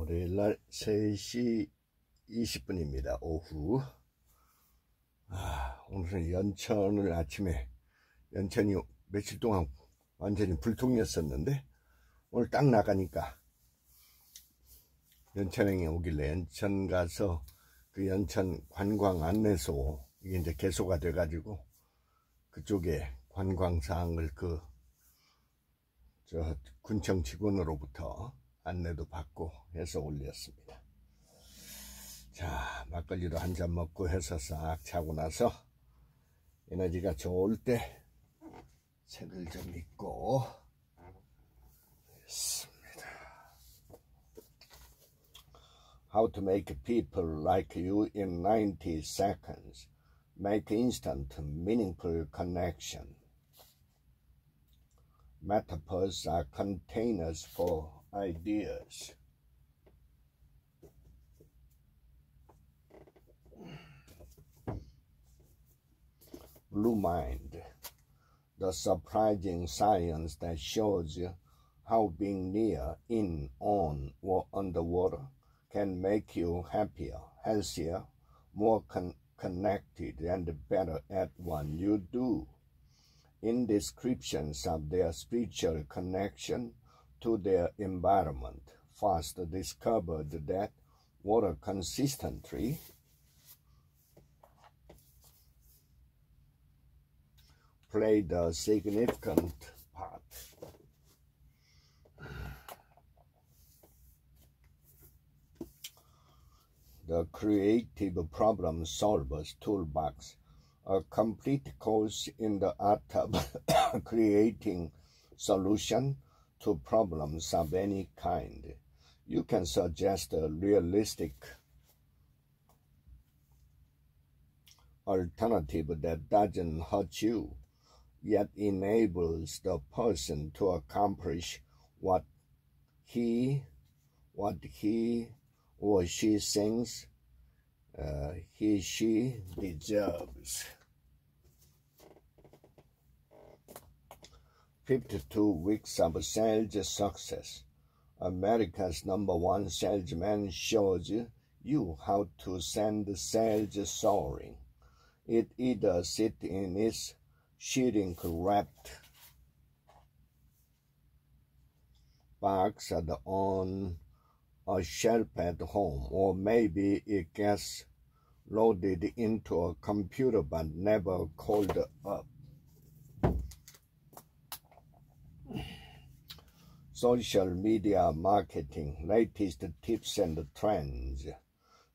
월요일날 3시 20분입니다. 오후. 오늘은 연천을 아침에, 연천이 며칠 동안 완전히 불통이었었는데 오늘 딱 나가니까 연천행에 오길래 연천 가서 그 연천 관광 안내소, 이게 이제 개소가 돼가지고 그쪽에 관광사항을 저 군청 직원으로부터 안내도 받고 해서 올렸습니다. 자, 막걸리도 한 잔 먹고 해서 싹 자고 나서 에너지가 좋을 때 책을 좀 읽고 있습니다. How to make people like you in 90 seconds. Make instant, meaningful connection. Metaphors are containers for ideas. Blue Mind, the surprising science that shows you how being near, in, on, or underwater can make you happier, healthier, more connected, and better at what you do. In descriptions of their spiritual connection to their environment, first discovered that water consistently played a significant part. The Creative Problem Solvers Toolbox, a complete course in the art of creating solutions to problems of any kind. You can suggest a realistic alternative that doesn't hurt you, yet enables the person to accomplish what he or she thinks she deserves. 52 weeks of sales success. America's #1 salesman shows you how to send sales soaring. It either sits in its shrink-wrapped box on a shelf at home, or maybe it gets loaded into a computer but never called up. Social media marketing, latest tips and trends.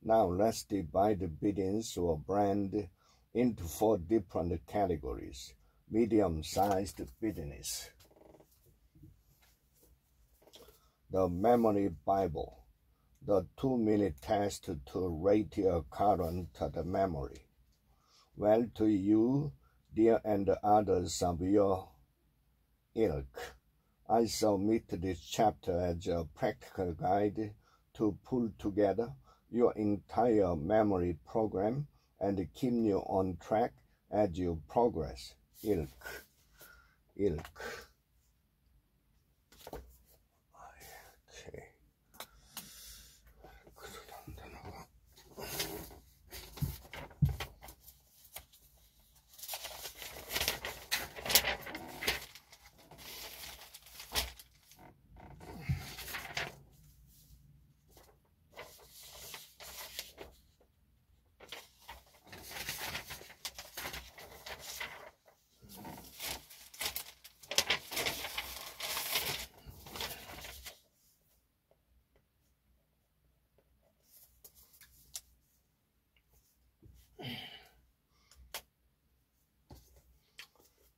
Now let's divide the business or brand into 4 different categories. Medium-sized business. The Memory Bible, the 2-minute test to rate your current memory. Well, to you, dear, and others of your ilk, I submit this chapter as a practical guide to pull together your entire memory program and keep you on track as you progress. Ilk. Okay.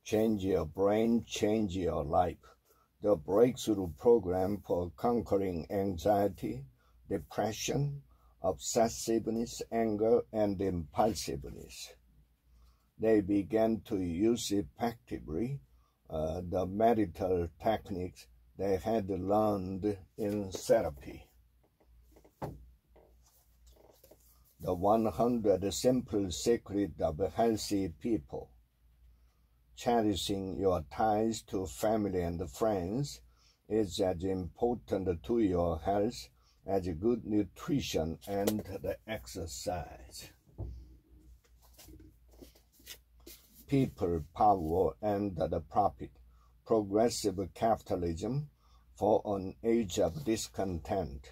Change your brain, change your life. The breakthrough program for conquering anxiety, depression, obsessiveness, anger, and impulsiveness. They began to use effectively the medical techniques they had learned in therapy. The 100 Simple Secrets of Healthy People. Cherishing your ties to family and friends is as important to your health as good nutrition and the exercise. People, power, and the profit. Progressive capitalism for an age of discontent.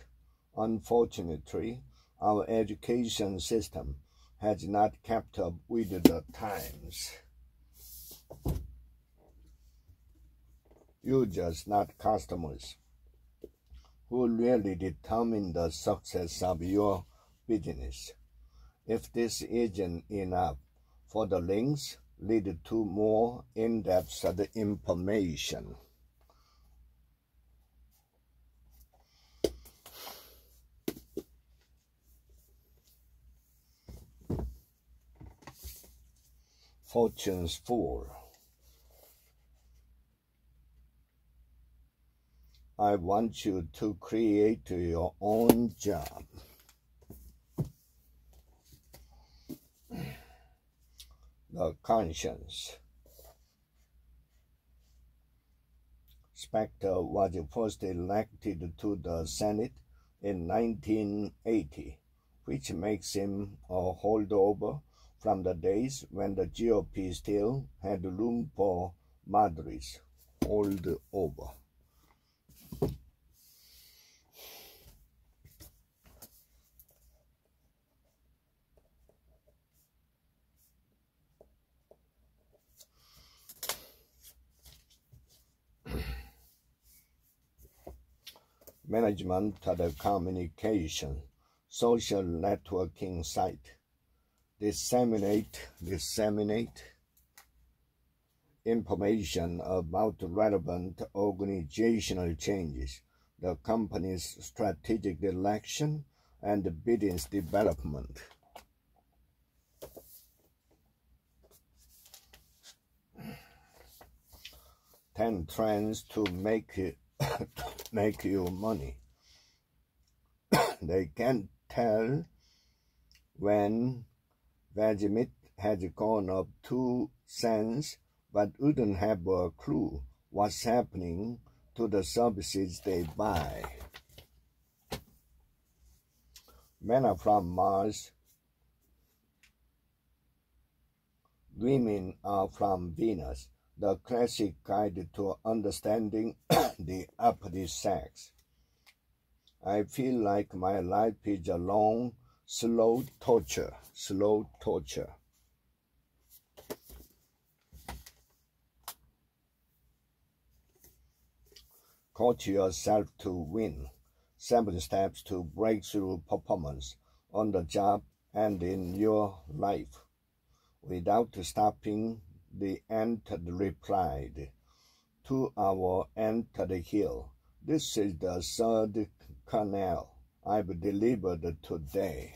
Unfortunately, our education system has not kept up with the times. Users, not customers, who really determine the success of your business. If this isn't enough for the links, lead to more in-depth information. Fortune's Fool. I want you to create your own job. The Conscience. Specter was first elected to the Senate in 1980, which makes him a holdover from the days when the GOP still had room for moderates. Holdover. Management of the communication, social networking site. Disseminate information about relevant organizational changes, the company's strategic direction, and the business development. Ten trends to make you money. They can tell when Vegemite has gone up 2 cents, but wouldn't have a clue what's happening to the services they buy. Men are from Mars. Women are from Venus. The classic guide to understanding the opposite sex. I feel like my life is a long, slow torture. Coach yourself to win. 7 steps to breakthrough performance on the job and in your life. Without stopping, the ant replied, 2 hours enter the hill. This is the 3rd kernel I've delivered today.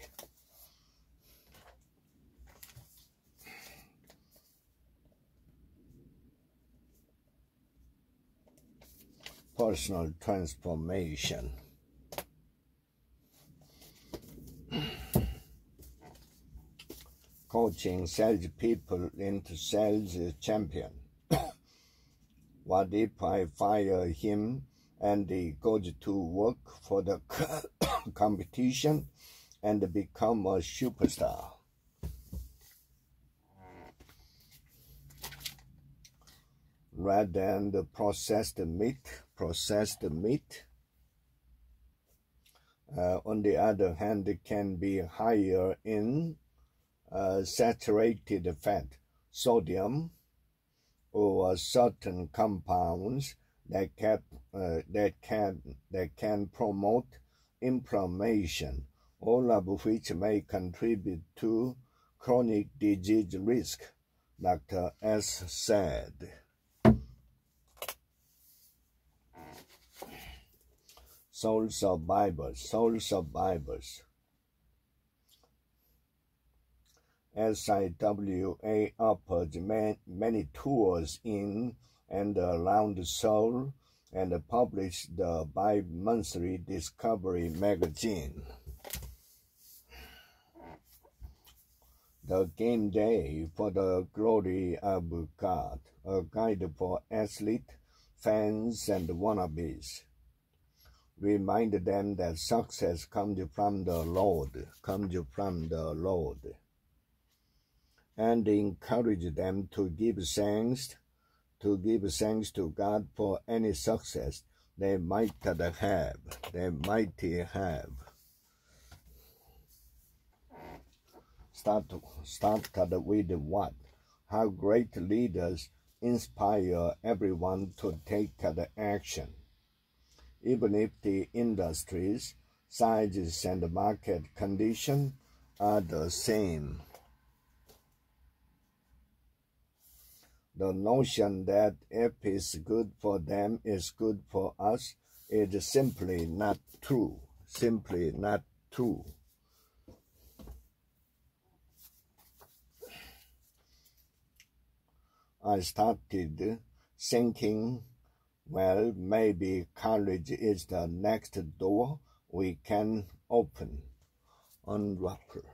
Personal transformation. Coaching salespeople into sales champion. What if I fire him and he goes to work for the competition and become a superstar? Rather than the processed meat, on the other hand, can be higher in saturated fat, sodium, or certain compounds that can promote inflammation, all of which may contribute to chronic disease risk, Dr. S. said. Soul survivors. SIWA offers many tours in and around the soul and published the bi-monthly Discovery magazine. The Game Day for the Glory of God, a guide for athletes, fans, and wannabes. Remind them that success comes from the Lord, and encourage them to give thanks to God for any success they might have. Start with what? How great leaders inspire everyone to take the action. Even if the industries, sizes, and market conditions are the same. The notion that if it's good for them, it's good for us is simply not true. I started thinking, well, maybe college is the next door we can open. Unruffled.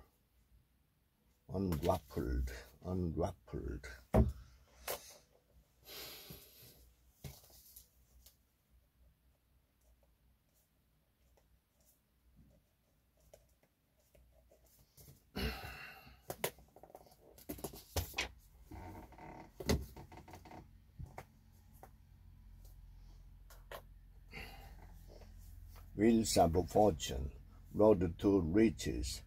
Wheels of Fortune, Road to Riches,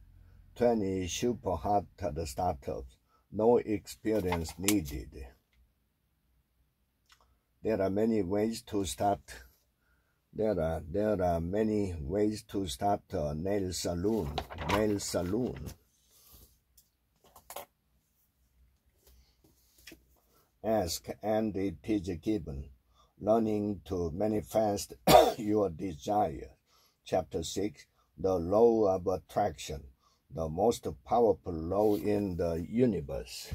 20 super hot startups, no experience needed. There are many ways to start. There are many ways to start a nail salon. Ask and it is given. Learning to manifest your desire. Chapter 6, The Law of Attraction, the most powerful law in the universe.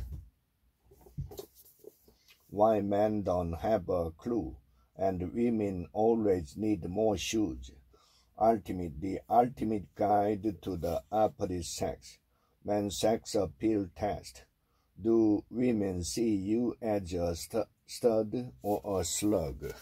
Why men don't have a clue, and women always need more shoes. The ultimate guide to the opposite sex. Men's sex appeal test. Do women see you as a stud or a slug?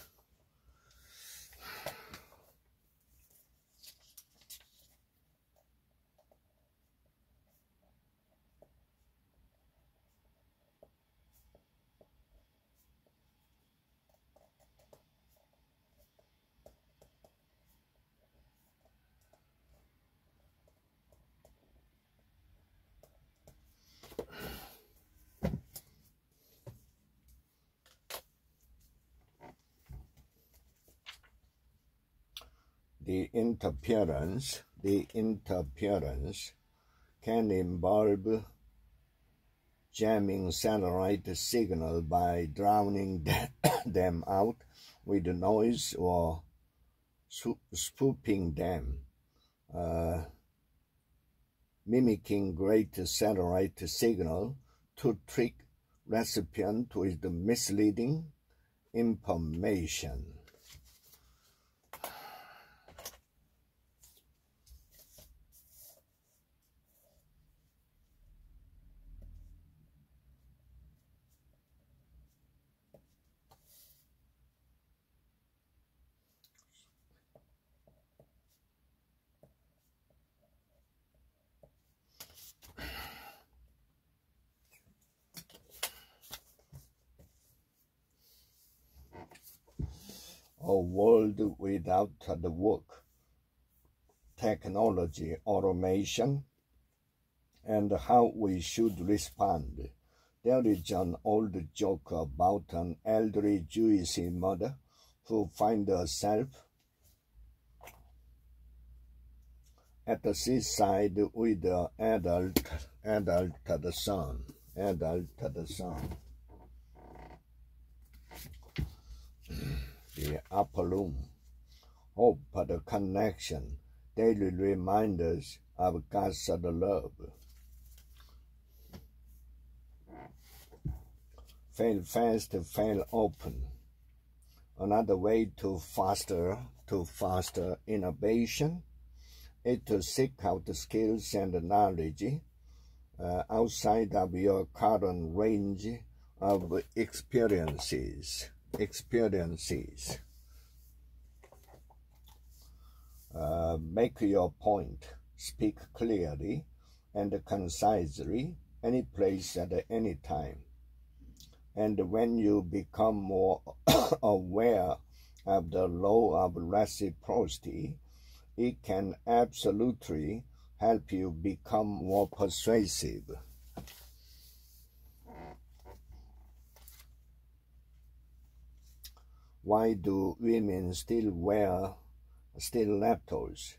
The interference can involve jamming satellite signal by drowning them out with noise or spoofing them, mimicking great satellite signal to trick recipient with misleading information. A world without the work, technology, automation, and how we should respond. There is an old joke about an elderly Jewish mother who finds herself at the seaside with an adult son. The upper room, hope for the connection, daily reminders of God's love. Fail fast, fail open. Another way to foster innovation is to seek out skills and knowledge outside of your current range of experiences. Make your point, speak clearly and concisely, any place at any time. And when you become more aware of the law of reciprocity, it can absolutely help you become more persuasive. Why do women still wear stilettos?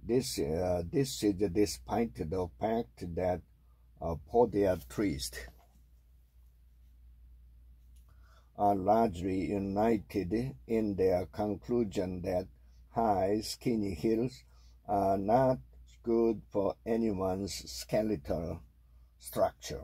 This is despite the fact that podiatrists are largely united in their conclusion that high, skinny heels are not good for anyone's skeletal structure.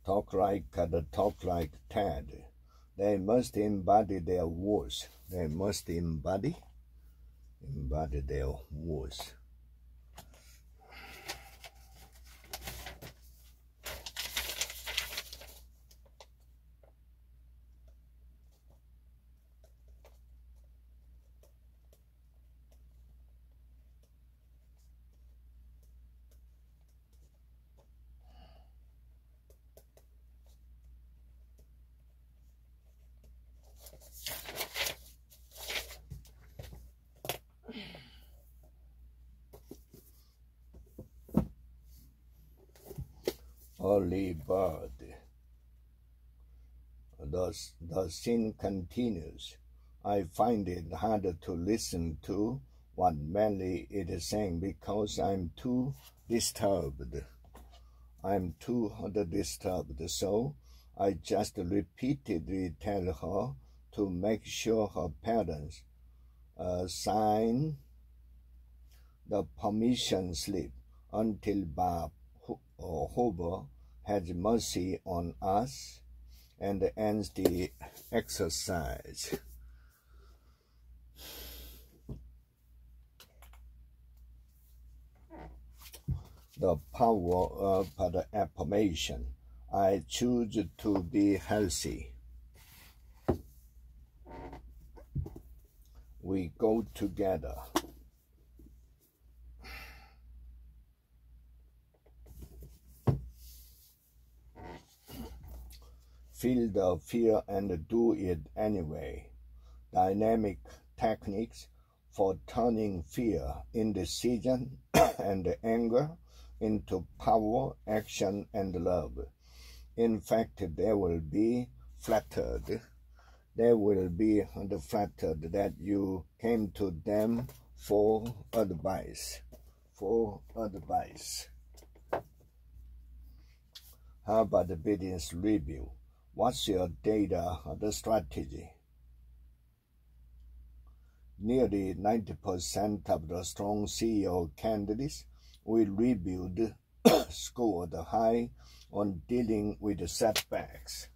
Talk like Ted. They must embody their words. They must embody their words. Early bird. The scene continues. I find it harder to listen to what Melly is saying because I'm too disturbed. So I just repeatedly tell her to make sure her parents sign the permission slip until Bob Hoover has mercy on us and ends the exercise. The power of the affirmation. I choose to be healthy. We go together. Feel the fear and do it anyway. Dynamic techniques for turning fear, indecision, and anger into power, action, and love. In fact, they will be flattered. They will be flattered that you came to them for advice. How about the business review? What's your data strategy? Nearly 90% of the strong CEO candidates we reviewed scored high on dealing with setbacks.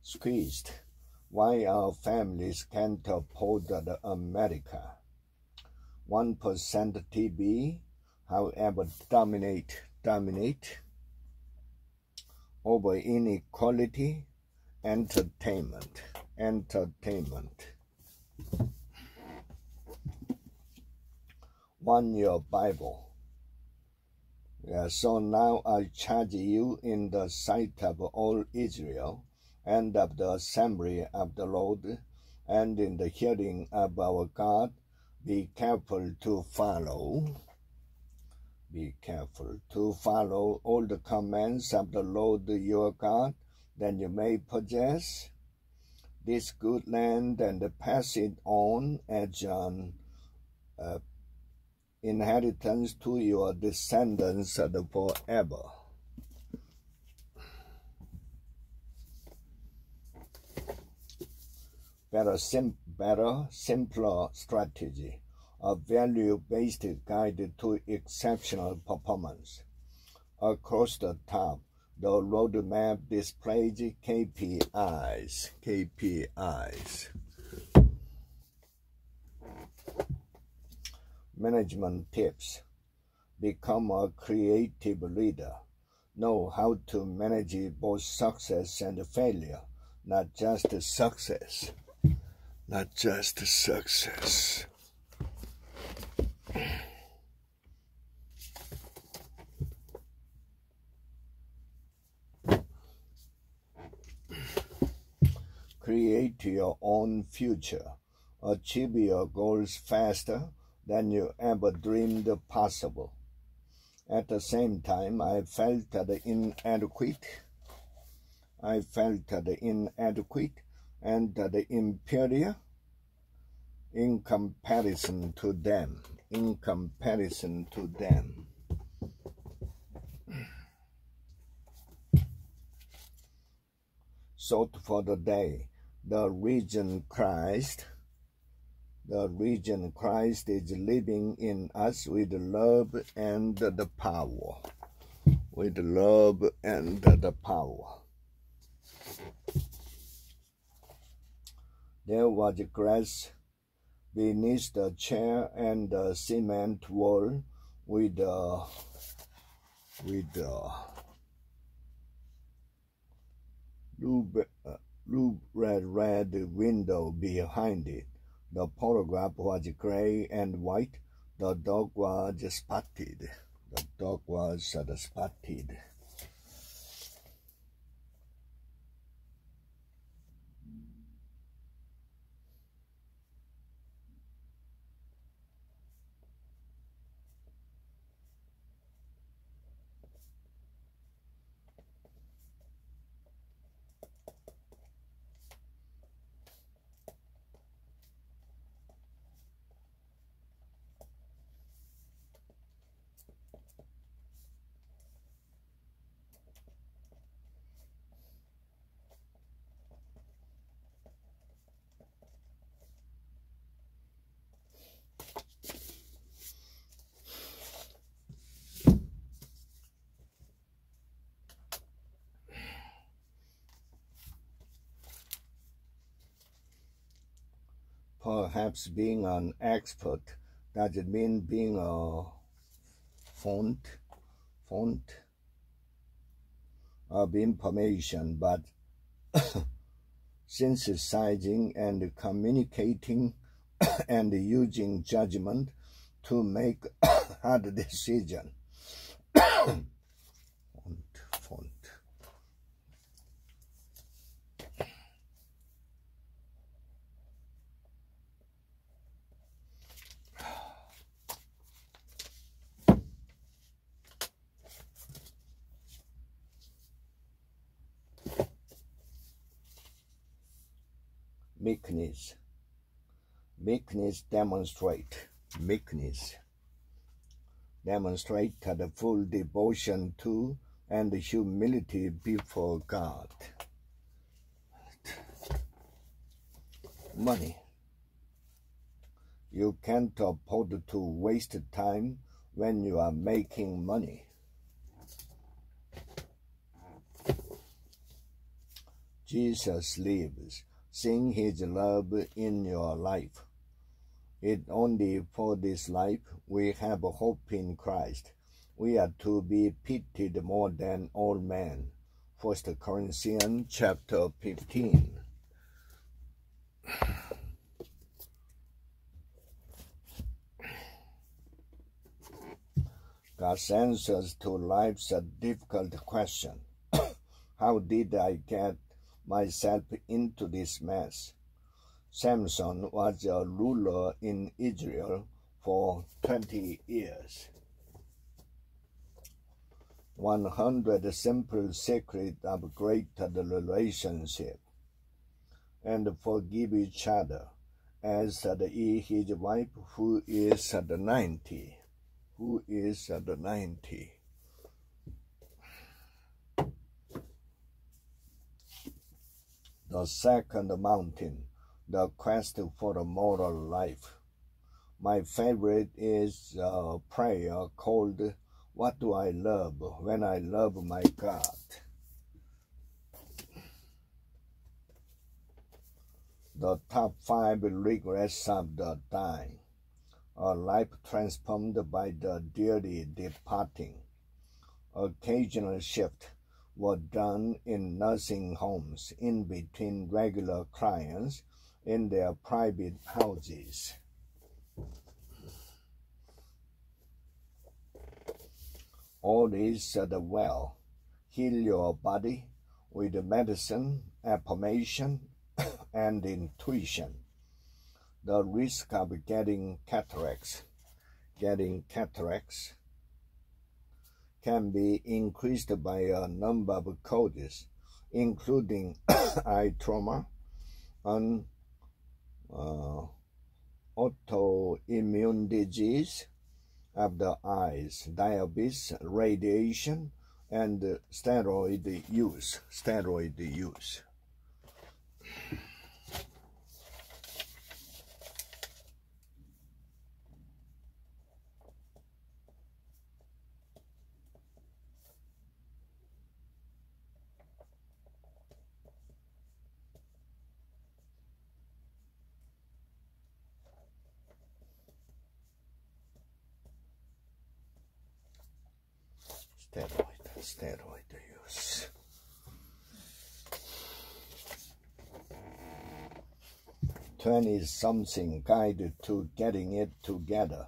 Squeezed. Why our families can't afford America. 1% TB, however, dominate over inequality, entertainment. One your Bible. So now I charge you in the sight of all Israel and of the assembly of the Lord and in the hearing of our God, be careful to follow all the commands of the Lord your God, that you may possess this good land and pass it on as an inheritance to your descendants forever. Better, simpler strategy, a value-based guide to exceptional performance. Across the top, the roadmap displays KPIs. Management tips. Become a creative leader. Know how to manage both success and failure, not just success. Not just success. Create your own future. Achieve your goals faster than you ever dreamed possible. At the same time, I felt inadequate and inferior in comparison to them. So for the day, the risen Christ is living in us with love and the power. There was grass beneath the chair and the cement wall with red window behind it. The photograph was gray and white. The dog was spotted. Perhaps being an expert doesn't mean being a font of information, but synthesizing and communicating and using judgment to make hard decisions. Font. Meekness demonstrate the full devotion to and humility before God. Money. You can't afford to waste time when you are making money. Jesus lives. Sing his love in your life. It only for this life we have hope in Christ. We are to be pitied more than all men. 1 Corinthians chapter 15. God's answers to life's difficult question. How did I get myself into this mess? Samson was a ruler in Israel for 20 years. 100 simple secrets of great relationship. and forgive each other, as his wife, who is 90. Who is 90. The second mountain, the quest for a moral life. My favorite is a prayer called, "What do I love when I love my God?" The top 5 regrets of the dying. A life transformed by the dearly departing. Occasional shifts were done in nursing homes in between regular clients in their private houses. All is well. Heal your body with medicine, affirmation, and intuition. The risk of getting cataracts can be increased by a number of causes, including eye trauma, autoimmune disease of the eyes, diabetes, radiation, and steroid use. Steroid use. 20-something guide to getting it together.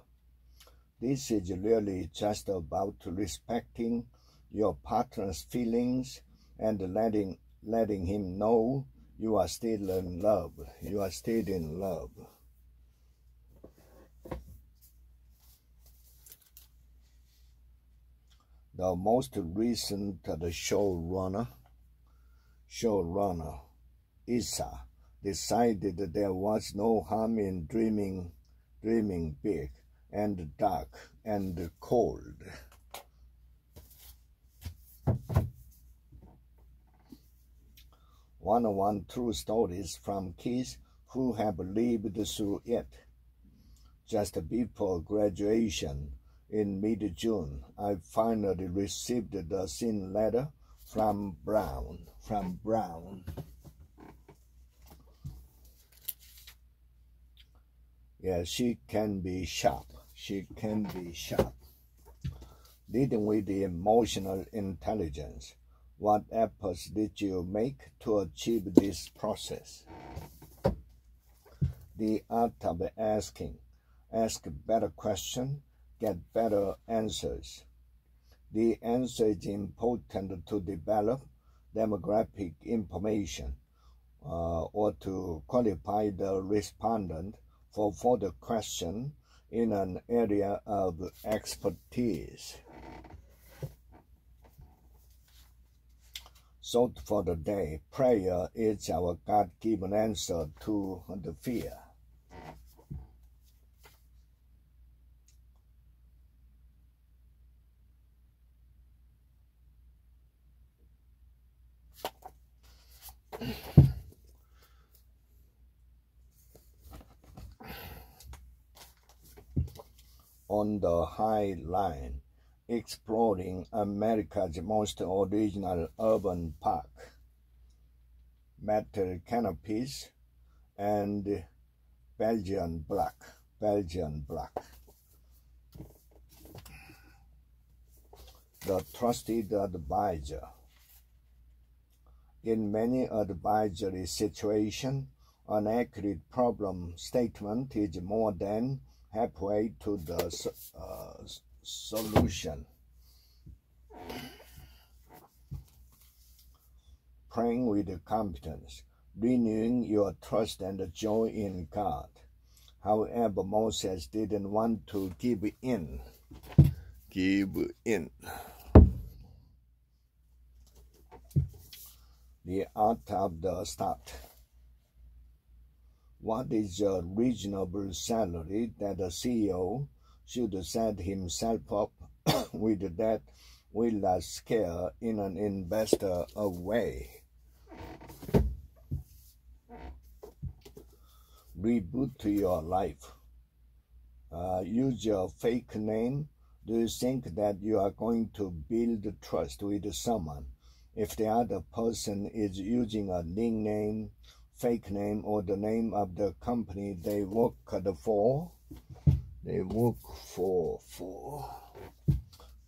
This is really just about respecting your partner's feelings and letting him know you are still in love. The most recent showrunner, Isa, decided that there was no harm in dreaming big and dark and cold. One-on-one true stories from kids who have lived through it. Just before graduation, in mid-June, I finally received the seen letter from Brown. Yeah, she can be sharp. Leading with the emotional intelligence. What efforts did you make to achieve this process? The art of asking. Ask better questions, get better answers. The answer is important to develop demographic information or to qualify the respondent for further question in an area of expertise. So for the day, prayer is our God-given answer to the fear. On the High Line, exploring America's most original urban park, metal canopies, and Belgian black. The trusted advisor. In many advisory situations, an accurate problem statement is more than halfway to the solution. Praying with confidence, renewing your trust and joy in God. However, Moses didn't want to give in. The art of the start. 1. What is a reasonable salary that a CEO should set himself up with that will not scare in an investor away? Reboot to your life. Use your fake name. Do you think that you are going to build trust with someone if the other person is using a nickname, fake name, or the name of the company they work for? They work for.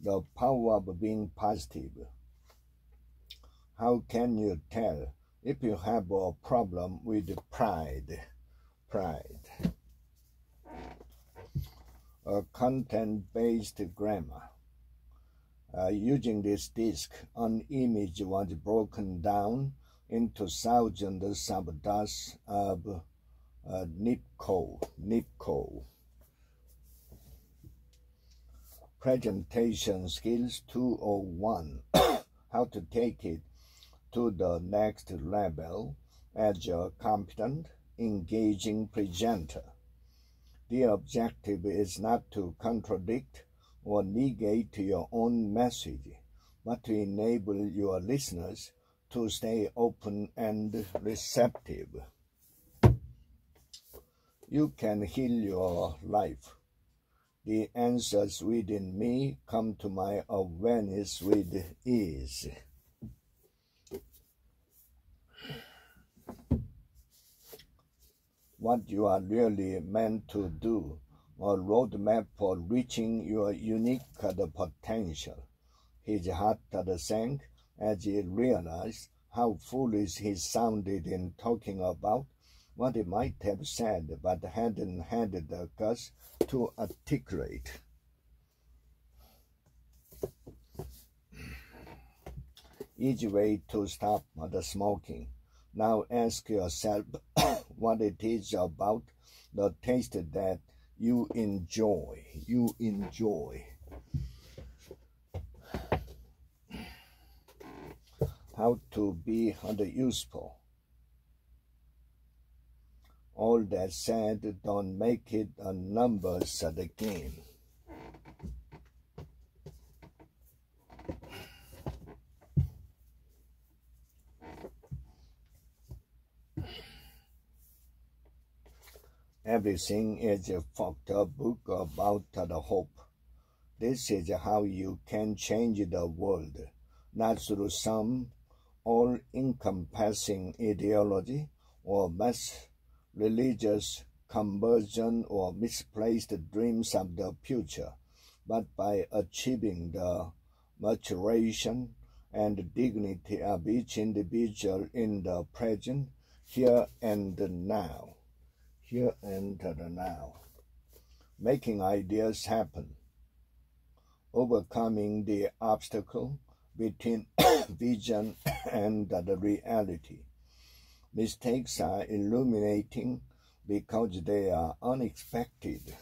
The power of being positive. How can you tell if you have a problem with pride? A content-based grammar. Using this disk, an image was broken down into thousands of dots of nipco. Presentation skills 201. How to take it to the next level as a competent, engaging presenter. The objective is not to contradict or negate your own message, but to enable your listeners to stay open and receptive. You can heal your life. The answers within me come to my awareness with ease. What you are really meant to do, a roadmap for reaching your unique potential. His heart sank as he realized how foolish he sounded in talking about what he might have said but hadn't had the guts to articulate. Easy way to stop the smoking. Now ask yourself what it is about the taste that you enjoy. How to be useful. All that said, don't make it a numbers of the game. Everything is a fucked up book about the hope. This is how you can change the world, not through some all-encompassing ideology or mass religious conversion or misplaced dreams of the future, but by achieving the maturation and dignity of each individual in the present, here and now. Making ideas happen. Overcoming the obstacle between vision and the reality. Mistakes are illuminating because they are unexpected.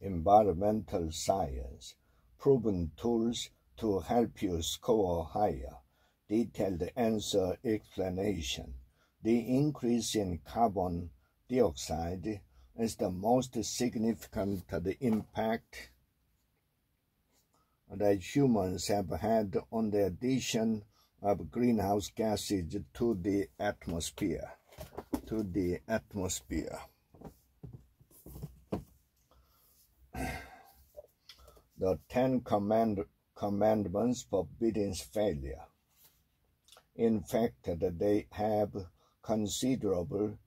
Environmental science, proven tools to help you score higher, detailed answer explanation. The increase in carbon dioxide is the most significant impact that humans have had on the addition of greenhouse gases to the atmosphere. The Commandments forbidding failure. In fact, they have considerable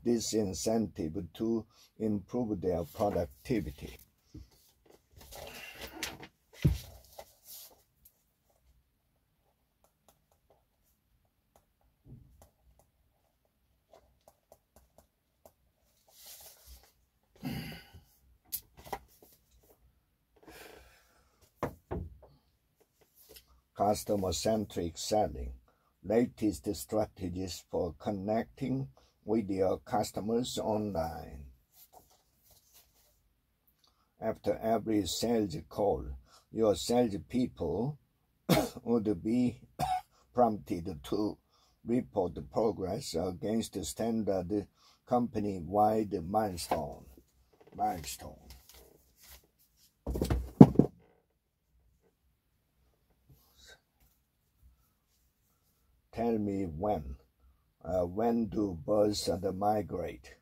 disincentive to improve their productivity. Customer-centric selling. Latest strategies for connecting with your customers online. After every sales call, your salespeople would be prompted to report progress against standard company-wide milestone. Tell me when do birds migrate?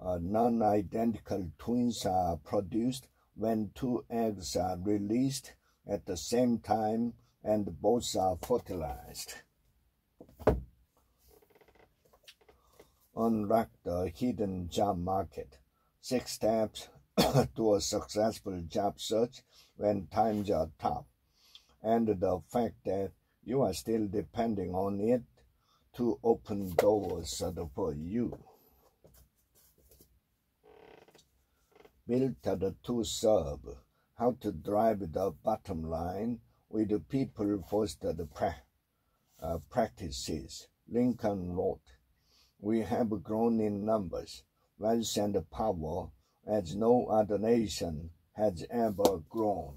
Non-identical twins are produced when two eggs are released at the same time and both are fertilized. Unlock the hidden job market. 6 steps to a successful job search when times are tough, and the fact that you are still depending on it to open doors for you. Built to serve. How to drive the bottom line with the people first practices. Lincoln wrote, "We have grown in numbers, wealth and power as no other nation has ever grown.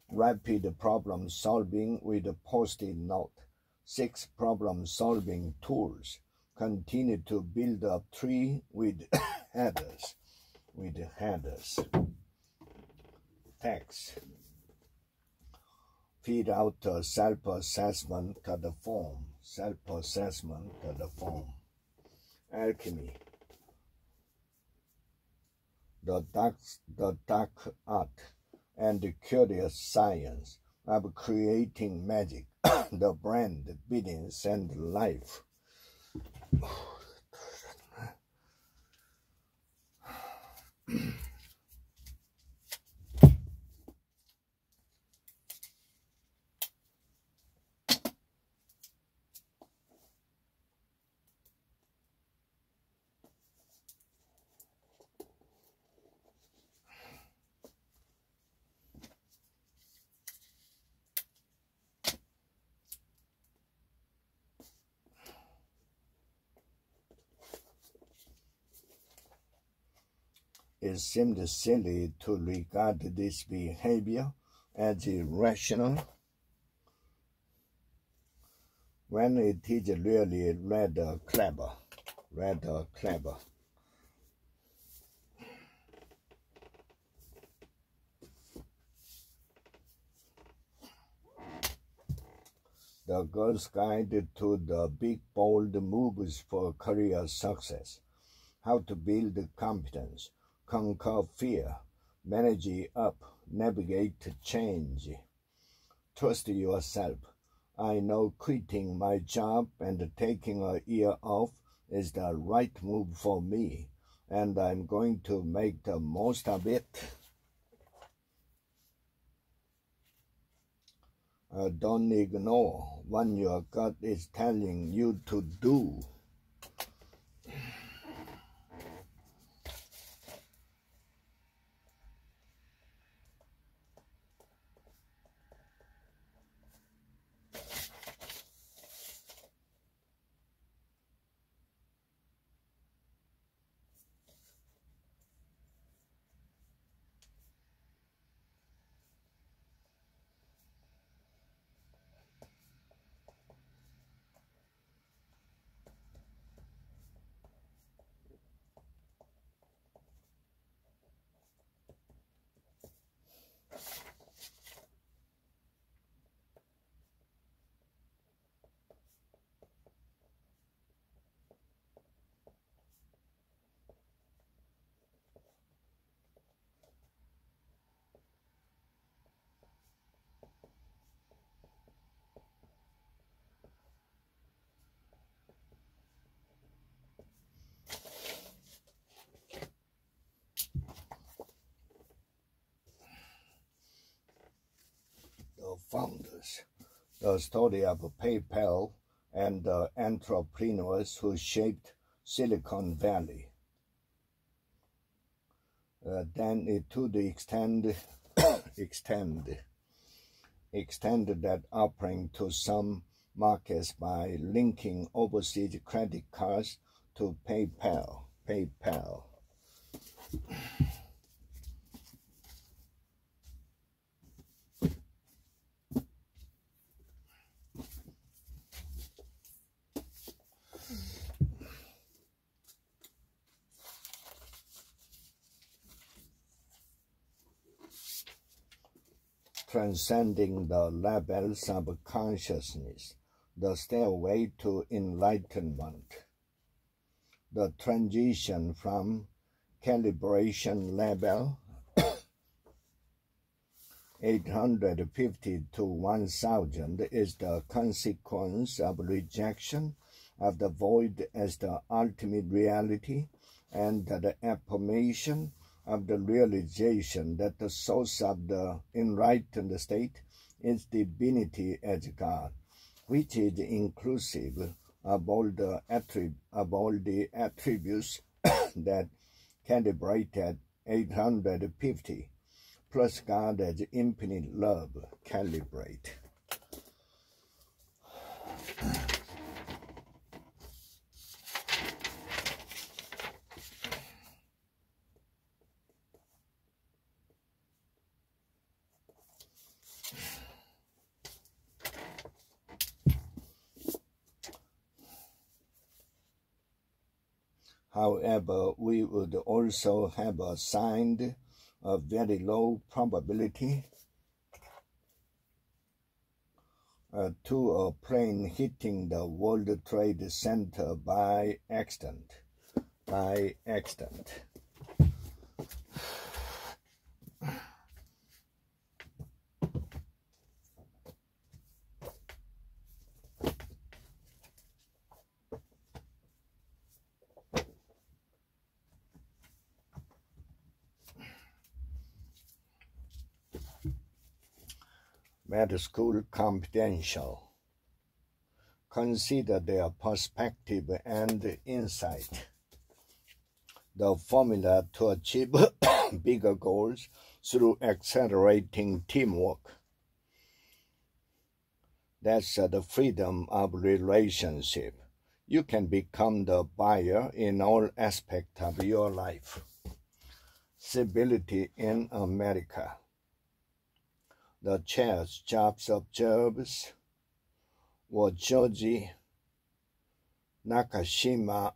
Rapid problem solving with a Post-it note. 6 problem solving tools. Continue to build up 3 with headers. Text. Feed out a self-assessment to the form. Alchemy. The dark art and the curious science of creating magic, the brand, business, and life. It seemed silly to regard this behavior as irrational when it is really rather clever. The Girl's Guide to the Big Bold Moves for Career Success. How to build competence, conquer fear, manage up, navigate change. Trust yourself. I know quitting my job and taking a year off is the right move for me, and I'm going to make the most of it. Don't ignore what your gut is telling you to do. the story of PayPal and the entrepreneurs who shaped Silicon Valley. Then it to the extend that offering to some markets by linking overseas credit cards to PayPal. Transcending the levels of consciousness, the stairway to enlightenment. The transition from calibration level 850 to 1000 is the consequence of rejection of the void as the ultimate reality and the affirmation of the realization that the source of the enlightened state is divinity as God, which is inclusive of all the attributes that calibrate at 850, plus God as infinite love calibrate. However, we would also have assigned a very low probability to a plane hitting the World Trade Center by accident. Med School Confidential. Consider their perspective and insight. The formula to achieve bigger goals through accelerating teamwork. That's the freedom of relationship. You can become the buyer in all aspects of your life. Civility in America. The chair's jobs observers were Georgie Nakashima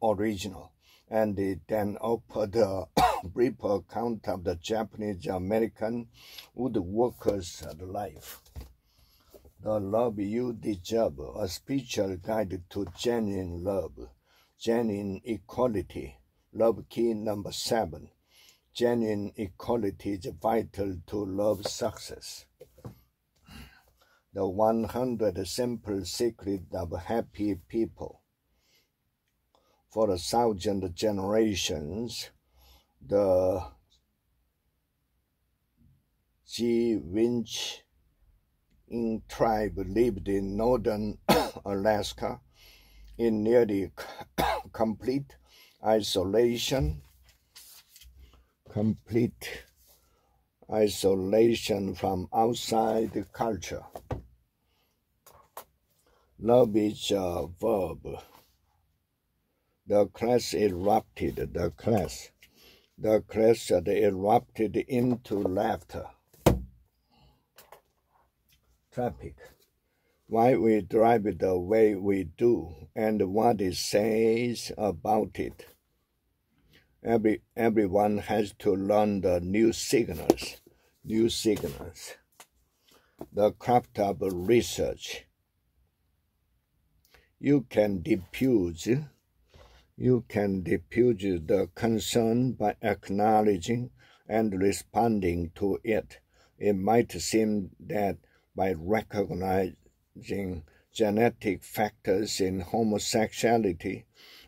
original, and it then offered a brief account of the Japanese-American woodworker's life. The Love You Deserve, a spiritual guide to genuine love, genuine equality, love key number 7. Genuine equality is vital to love success. The 100 simple secrets of happy people. For 1,000 generations, the Gwinch tribe lived in northern Alaska in nearly complete isolation from outside culture. Love is a verb. The class erupted into laughter. Traffic. Why we drive the way we do and what it says about it. Everyone has to learn the new signals. The craft of research. You can diffuse the concern by acknowledging and responding to it. It might seem that by recognizing genetic factors in homosexuality,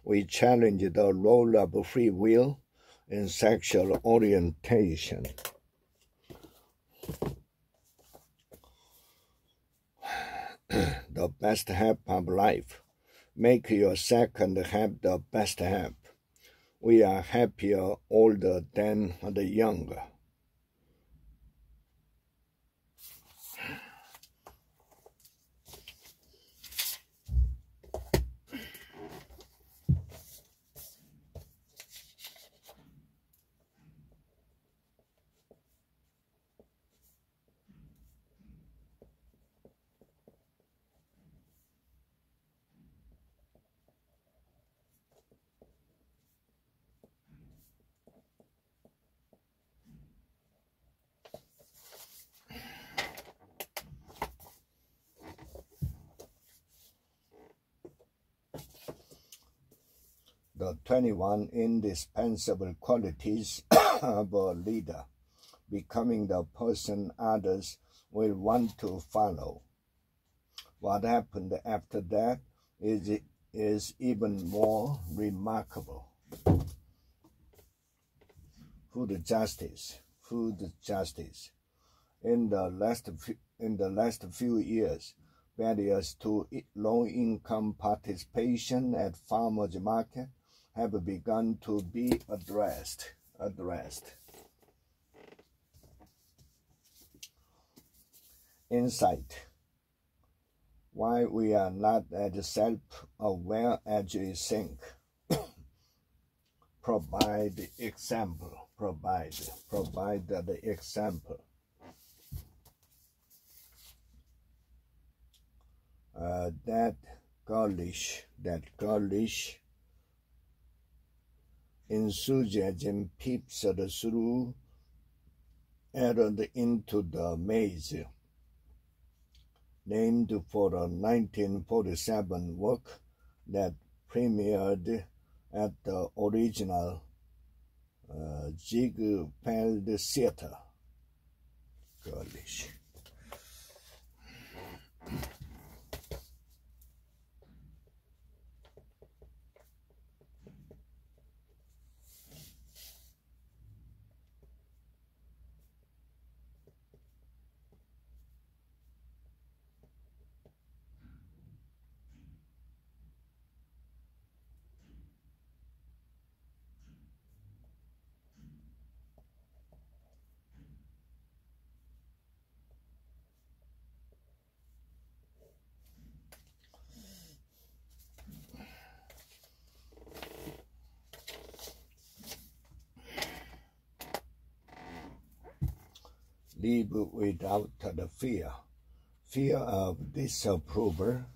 we challenge the role of free will in sexual orientation. the best half of life. Make your second half the best half. We are happier older than the younger. The 21 indispensable qualities of a leader, becoming the person others will want to follow. What happened after that is even more remarkable. Food justice. In the last few years, barriers to low-income participation at farmers' market have begun to be addressed. Insight. Why we are not as self-aware as we think. Provide the example. That girlish enthusiasm peeps through erred into the maze, named for a 1947 work that premiered at the original Ziegfeld Theater. Girlish. Live without the fear of disapproval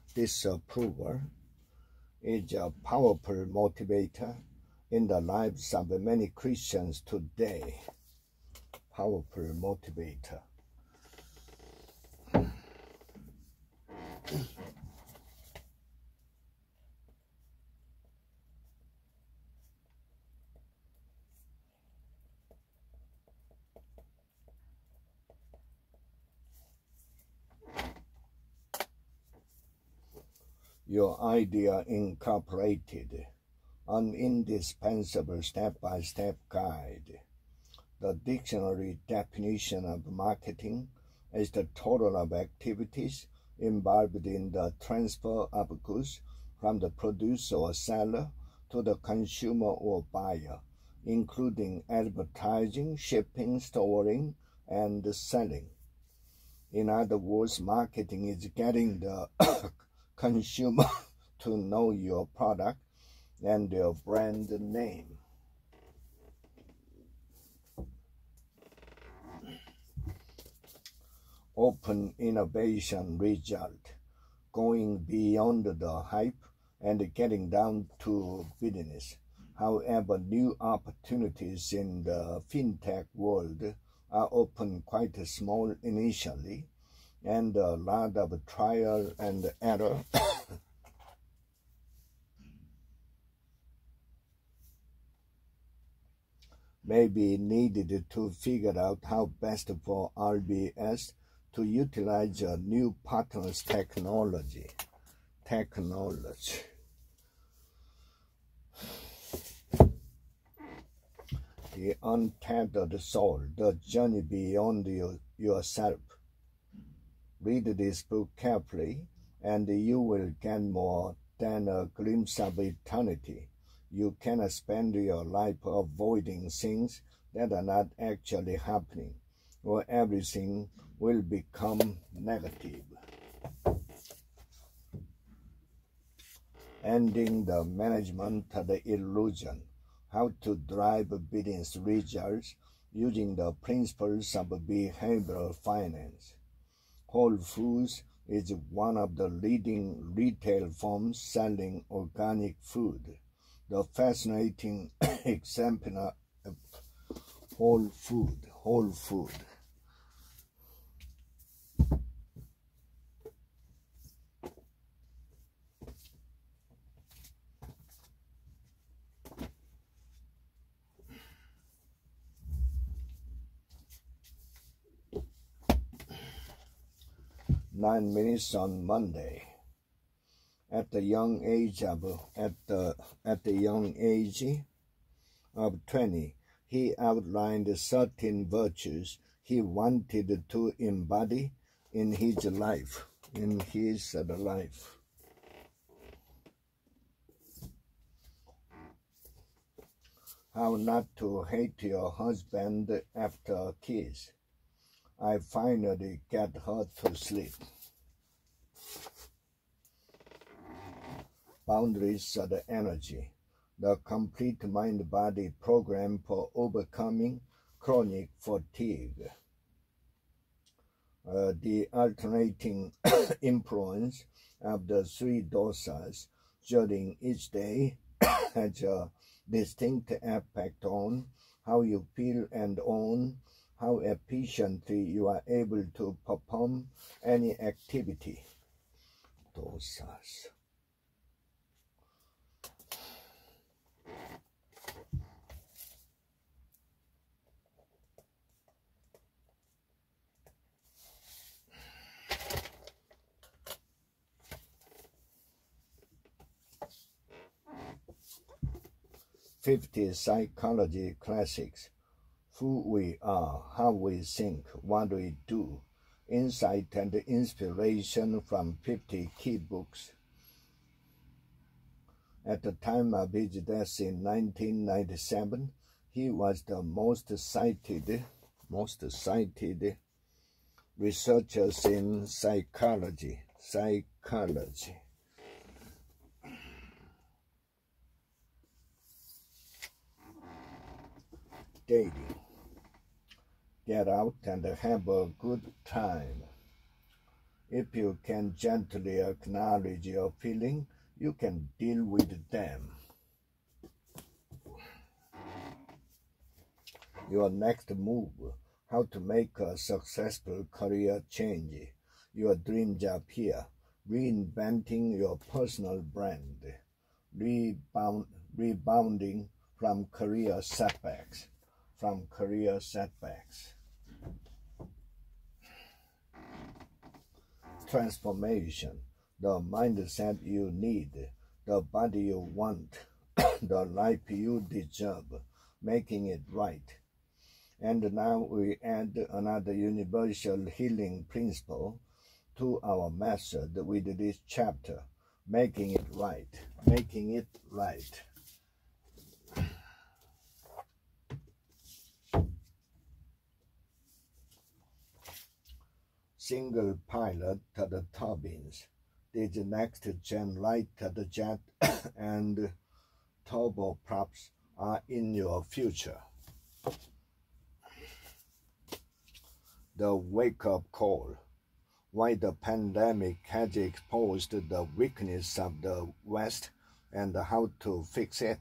is a powerful motivator in the lives of many Christians today. Powerful motivator. Your idea incorporated, an indispensable step-by-step guide. The dictionary definition of marketing is the total of activities involved in the transfer of goods from the producer or seller to the consumer or buyer, including advertising, shipping, storing, and selling. In other words, marketing is getting the consumer to know your product and your brand name. Open innovation result, going beyond the hype and getting down to business. However, new opportunities in the fintech world are often quite small initially, and a lot of trial and error may be needed to figure out how best for RBS to utilize a new partner's technology. The untethered soul, the journey beyond yourself. Read this book carefully and you will get more than a glimpse of eternity. You cannot spend your life avoiding things that are not actually happening, or everything will become negative. Ending the management of the illusion. How to drive business results using the principles of behavioral finance. Whole Foods is one of the leading retail firms selling organic food. The fascinating example of whole food. 9 minutes on Monday. At the young age of 20, he outlined 13 virtues he wanted to embody in his life. How not to hate your husband after kiss. I finally get her to sleep. Boundaries of the energy. The complete mind-body program for overcoming chronic fatigue. The alternating influence of the 3 dosas during each day has a distinct effect on how you feel and on how efficiently you are able to perform any activity. Dosas. '50 Psychology Classics. Who we are, how we think, what we do, insight and inspiration from 50 key books. At the time of his death in 1997, he was the most cited researchers in psychology. Dating. Get out and have a good time. If you can gently acknowledge your feeling, you can deal with them. Your next move. How to make a successful career change. Your dream job here. Reinventing your personal brand. Rebounding from career setbacks. Transformation. The mindset you need. The body you want. The life you deserve. Making it right. And now we add another universal healing principle to our method with this chapter. Making it right. Single pilot to the turbines. These next-gen light jet and turboprops are in your future. The wake-up call. Why the pandemic has exposed the weakness of the West and how to fix it.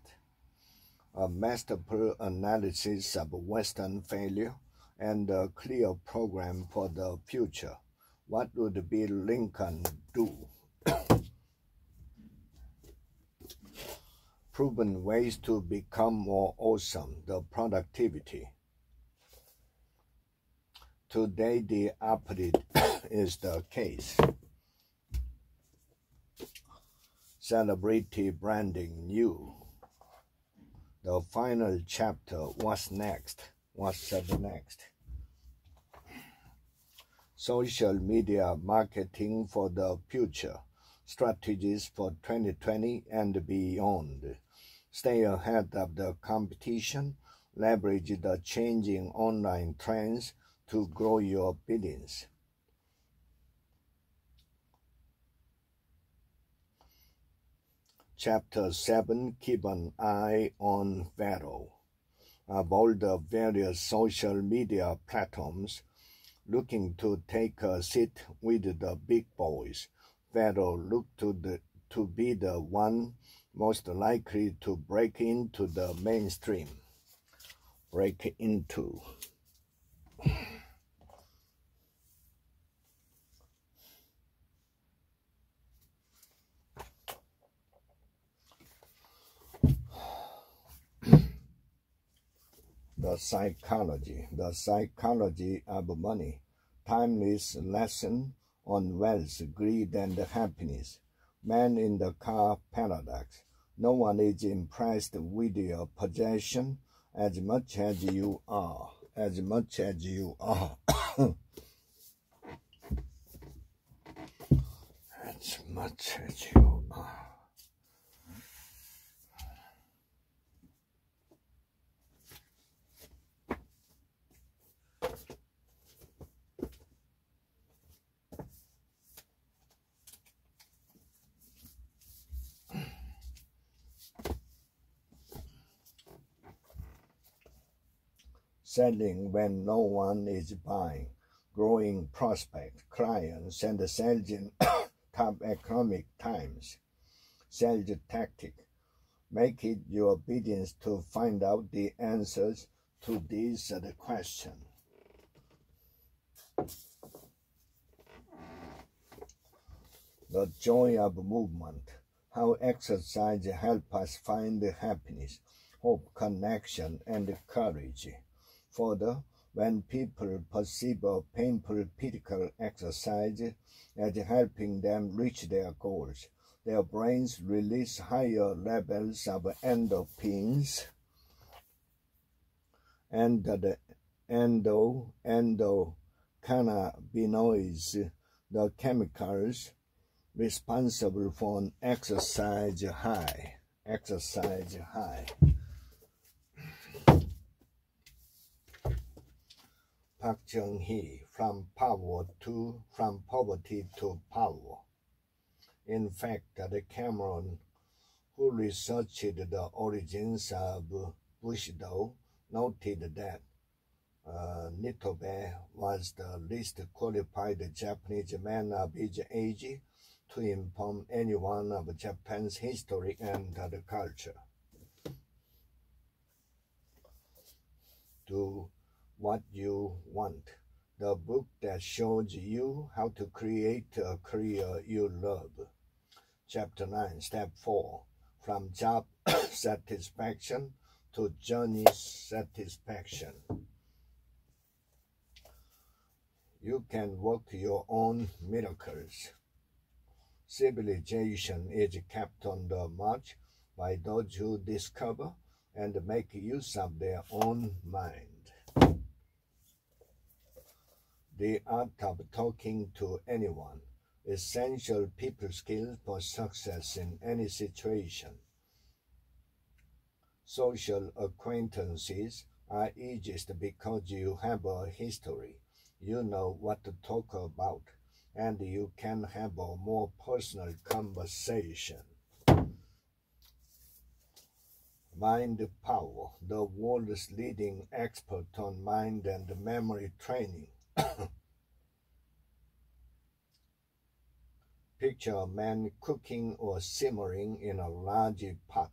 A masterful analysis of Western failure and a clear program for the future. What would Bill Lincoln do? Proven ways to become more awesome, the productivity. Today the opposite is the case. Celebrity branding new. The final chapter, what's next? Social media marketing for the future. strategies for 2020 and beyond. Stay ahead of the competition. Leverage the changing online trends to grow your business. Chapter 7. Keep an eye on Vero. Of all the various social media platforms looking to take a seat with the big boys, Vero looked to be the one most likely to break into the mainstream. Break into. The psychology of money, timeless lesson on wealth, greed, and happiness. Man in the car paradox. No one is impressed with your possession as much as you are. As much as you are. As much as you are. Selling when no one is buying, growing prospect, clients, and sales in tough economic times. Sales tactic. Make it your business to find out the answers to these questions. The joy of movement. How exercise helps us find happiness, hope, connection, and courage. Further, when people perceive a painful physical exercise as helping them reach their goals, their brains release higher levels of endorphins and the endocannabinoids, the chemicals responsible for an exercise high. Park Chung-hee, from poverty to power. In fact, the Cameron, who researched the origins of Bushido, noted that Nitobe was the least qualified Japanese man of his age to inform anyone of Japan's history and the culture. Do what you want. The book that shows you how to create a career you love. Chapter 9, Step 4. From job satisfaction to journey satisfaction. You can work your own miracles. Civilization is kept on the march by those who discover and make use of their own mind. The art of talking to anyone. Essential people skills for success in any situation. Social acquaintances are easiest because you have a history. You know what to talk about, and you can have a more personal conversation. Mind Power, the world's leading expert on mind and memory training. Picture a man cooking or simmering in a large pot.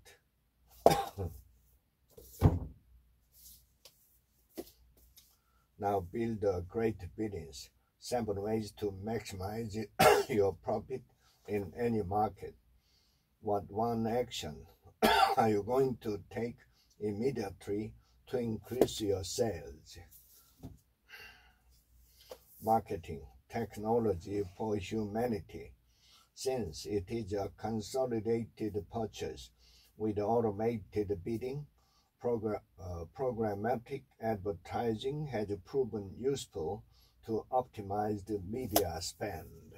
Now build a great business. 7 ways to maximize your profit in any market. What one action are you going to take immediately to increase your sales? Marketing, technology for humanity. Since it is a consolidated purchase with automated bidding, programmatic advertising has proven useful to optimize the media spend.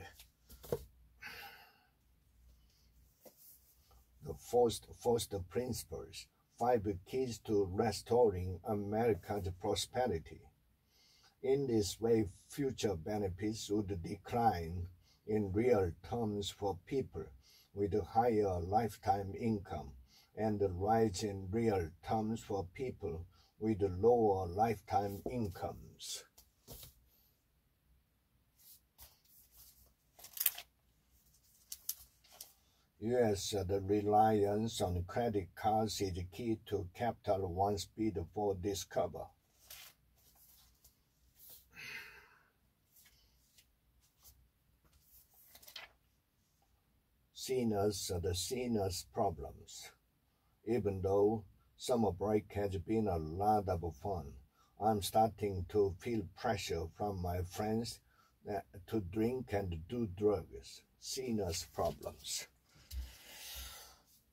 the first principles, 5 keys to restoring America's prosperity. In this way, future benefits would decline in real terms for people with a higher lifetime income and rise in real terms for people with lower lifetime incomes. U.S. The reliance on credit cards is key to Capital One's bid for Discover. The seniors' problems. Even though summer break has been a lot of fun, I'm starting to feel pressure from my friends to drink and do drugs. Seniors' problems.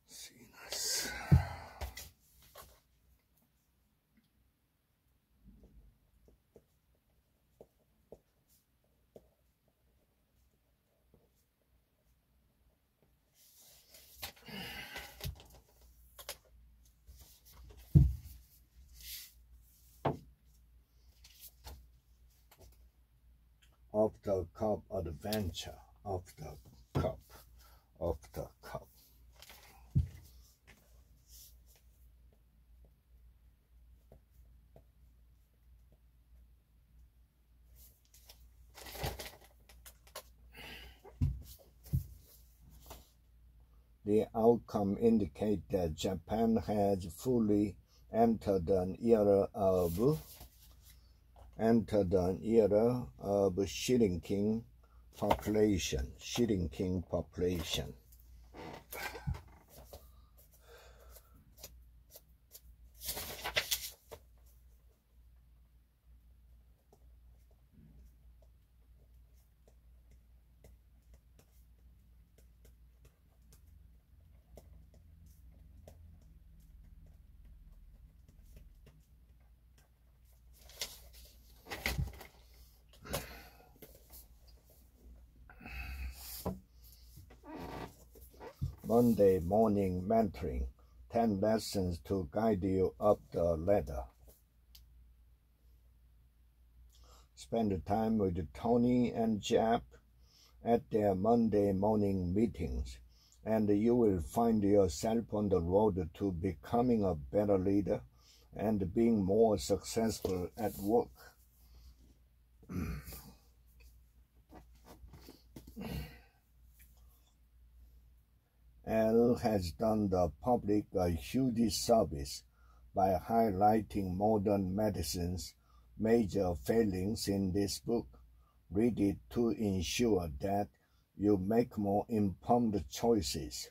Seniors. Of the cup adventure, of the cup. The outcome indicates that Japan has fully entered an era of shrinking population. Monday morning mentoring, 10 lessons to guide you up the ladder. Spend time with Tony and Jap at their Monday morning meetings, and you will find yourself on the road to becoming a better leader and being more successful at work. Elle has done the public a huge service by highlighting modern medicine's major failings in this book. Read it to ensure that you make more informed choices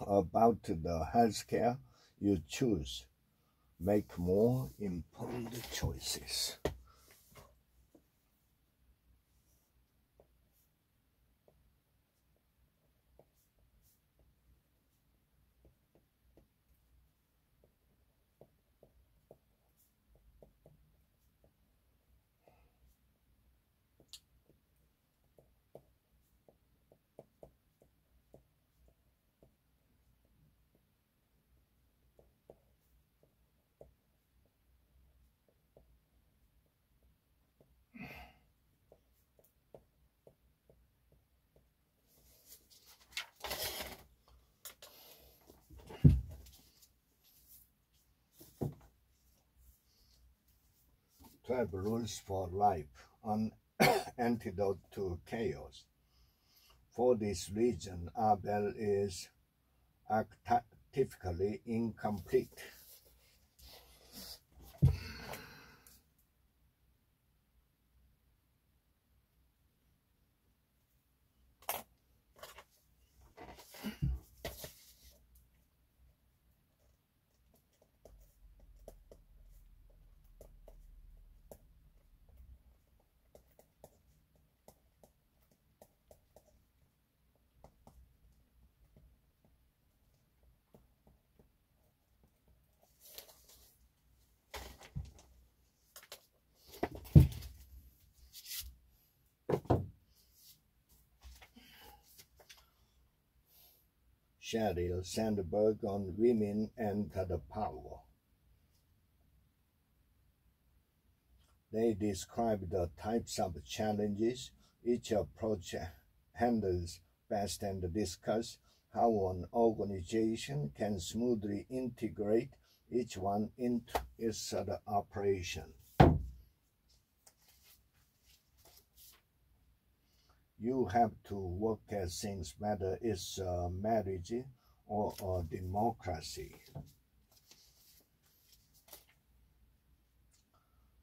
about the healthcare you choose. Make more informed choices. "12 Rules for Life, an Antidote to Chaos." For this reason, Abel is archetypically incomplete. Sheryl Sandberg on women and the power. They describe the types of challenges each approach handles best and discuss how an organization can smoothly integrate each one into its operation. You have to work at things whether it's a marriage or a democracy.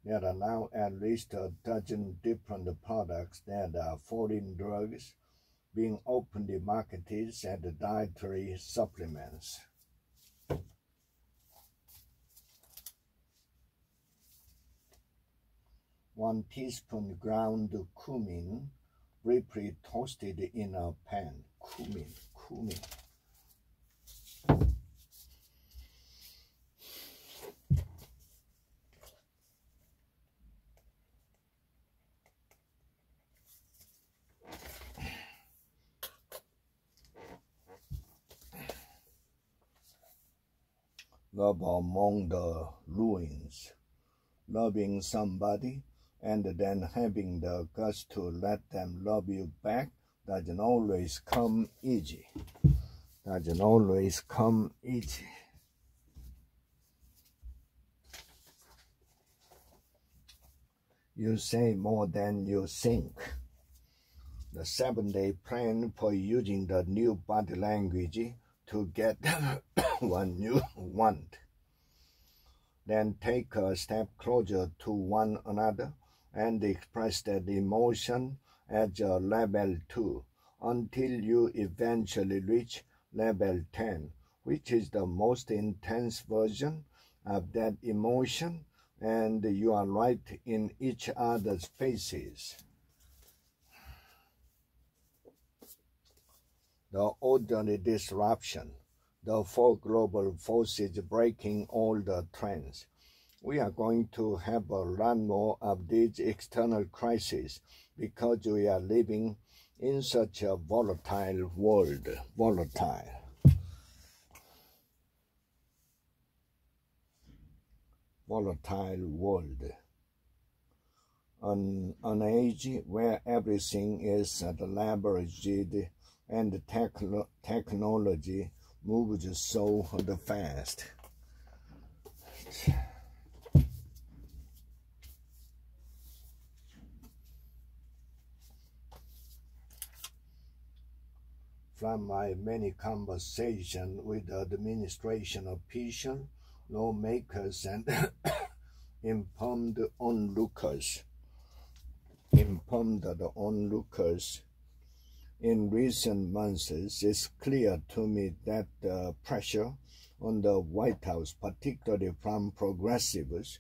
There are now at least a dozen different products that are foreign drugs being openly marketed as dietary supplements. One teaspoon ground cumin, briefly toasted in a pan. Cumin. Love among the ruins. Loving somebody and then having the guts to let them love you back doesn't always come easy. You say more than you think. The 7-day plan for using the new body language to get what you want. Then take a step closer to one another and express that emotion at a level 2 until you eventually reach level 10, which is the most intense version of that emotion, and you are right in each other's faces. The orderly disruption, the 4 global forces breaking all the trends. We are going to have a lot more of these external crises because we are living in such a volatile world. An age where everything is leveraged and technology moves so fast. From my many conversations with the administration officials, lawmakers, and informed onlookers in recent months, it's clear to me that the pressure on the White House, particularly from progressives,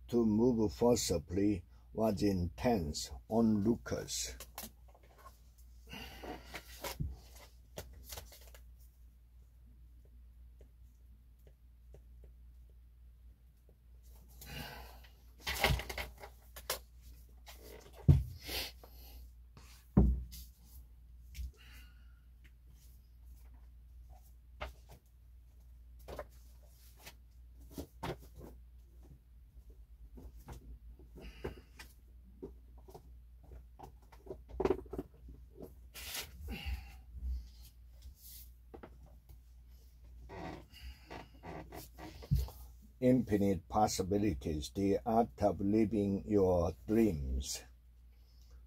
to move forcibly was intense. Onlookers. Infinite possibilities, the art of living your dreams.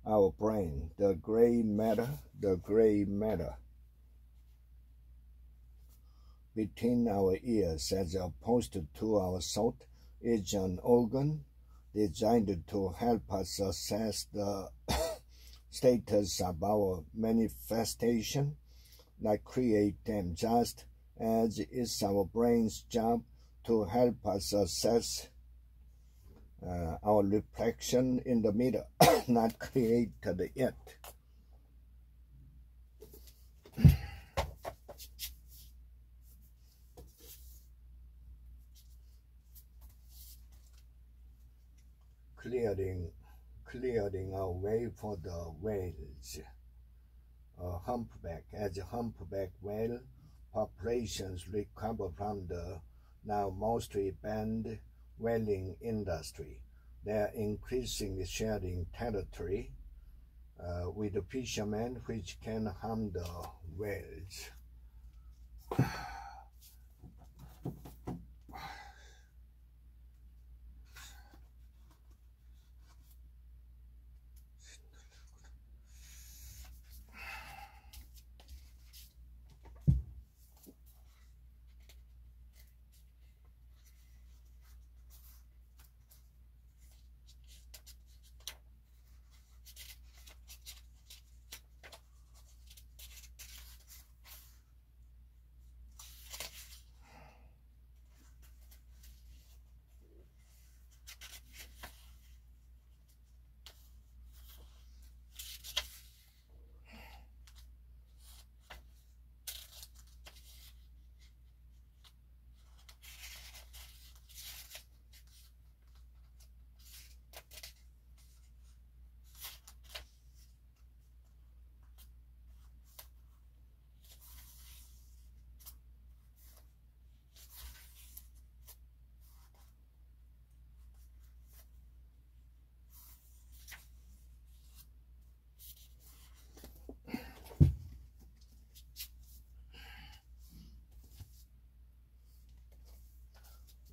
Our brain, the gray matter between our ears as opposed to our thought is an organ designed to help us assess the status of our manifestation, not create them, just as it's our brain's job to help us assess our reflection in the mirror, not created it. Clearing a way for the whales. A humpback, as a humpback whale populations recover from the now mostly banned whaling industry. They are increasingly sharing territory with the fishermen, which can harm the whales.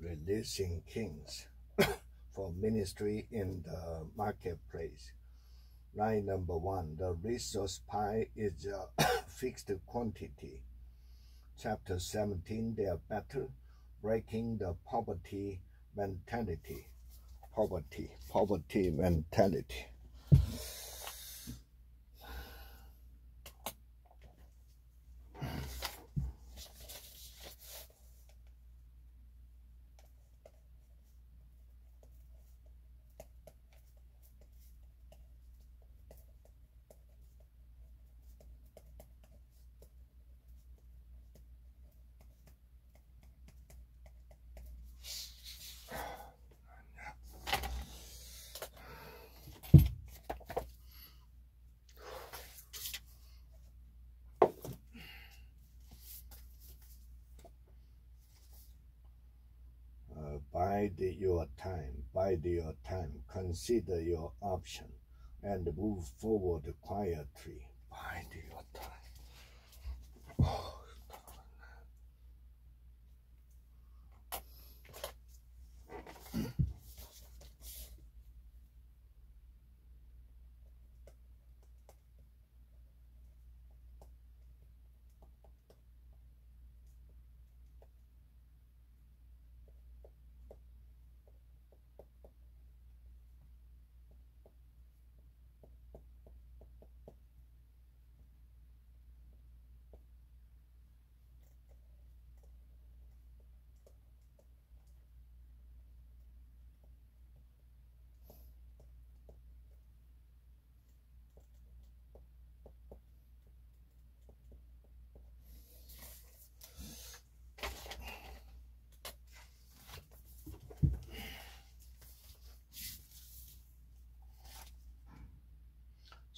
Releasing kings for ministry in the marketplace. Line number 1, the resource pie is a fixed quantity. Chapter 17, their battle, breaking the poverty mentality. Poverty mentality. Bide your time, consider your option, and move forward quietly. Bide your time. Oh.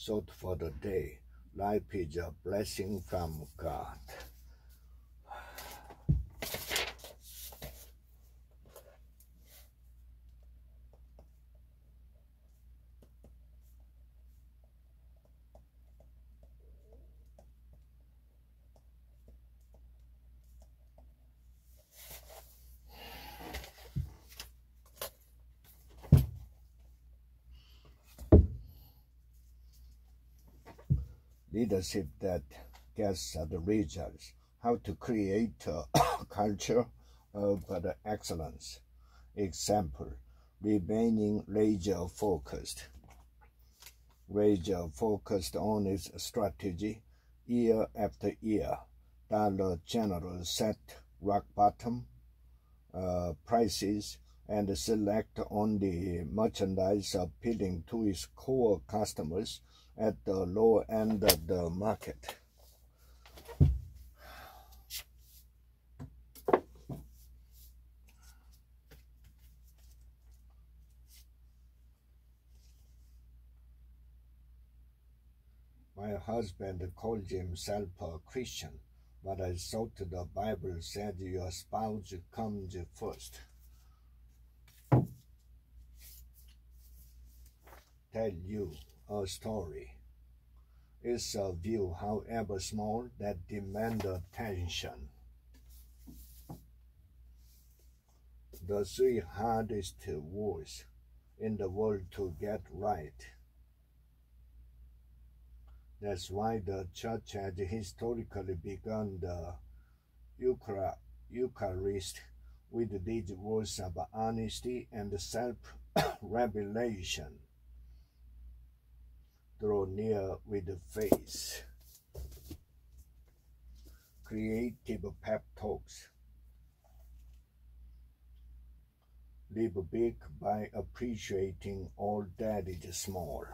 Thought for the day. Life is a blessing from God. Leadership that gets the results. How to create a culture of excellence. Example, remaining laser focused. Laser focused on its strategy year after year. Dollar General set rock bottom prices and select only merchandise appealing to its core customers at the lower end of the market. My husband called himself a Christian, But I thought the Bible said your spouse comes first. Tell you a story. It's a view, however small, that demands attention. The three hardest words in the world to get right. That's why the church had historically begun the Eucharist with these words of honesty and self-revelation. Draw near with faith. Creative pep talks. Live big by appreciating all that is small.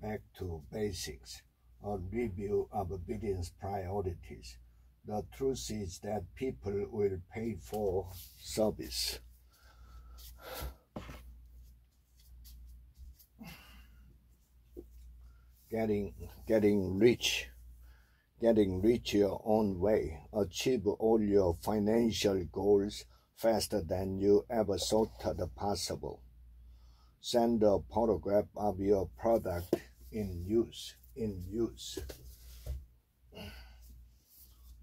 Back to basics, a review of Billion's priorities. The truth is that people will pay for service. Getting rich your own way. Achieve all your financial goals faster than you ever thought possible. Send a photograph of your product in use.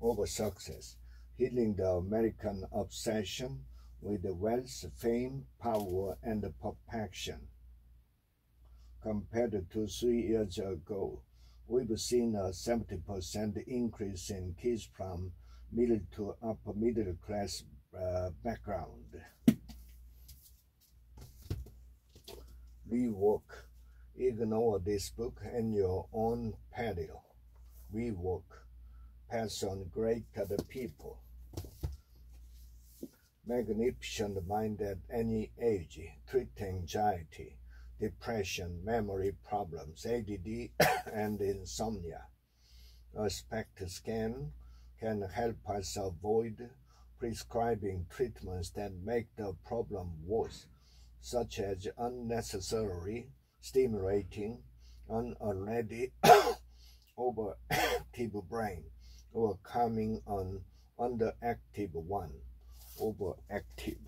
Over success, healing the American obsession with wealth, fame, power, and perfection. Compared to 3 years ago, we've seen a 70% increase in kids from middle to upper middle class background. Rework. Ignore this book in your own patio. Rework. Pass on greater people. Magnificent mind at any age. Treat anxiety, depression, memory problems, ADD, and insomnia. A SPECT scan can help us avoid prescribing treatments that make the problem worse, such as unnecessary stimulating an already overactive brain, or calming an underactive one. Overactive.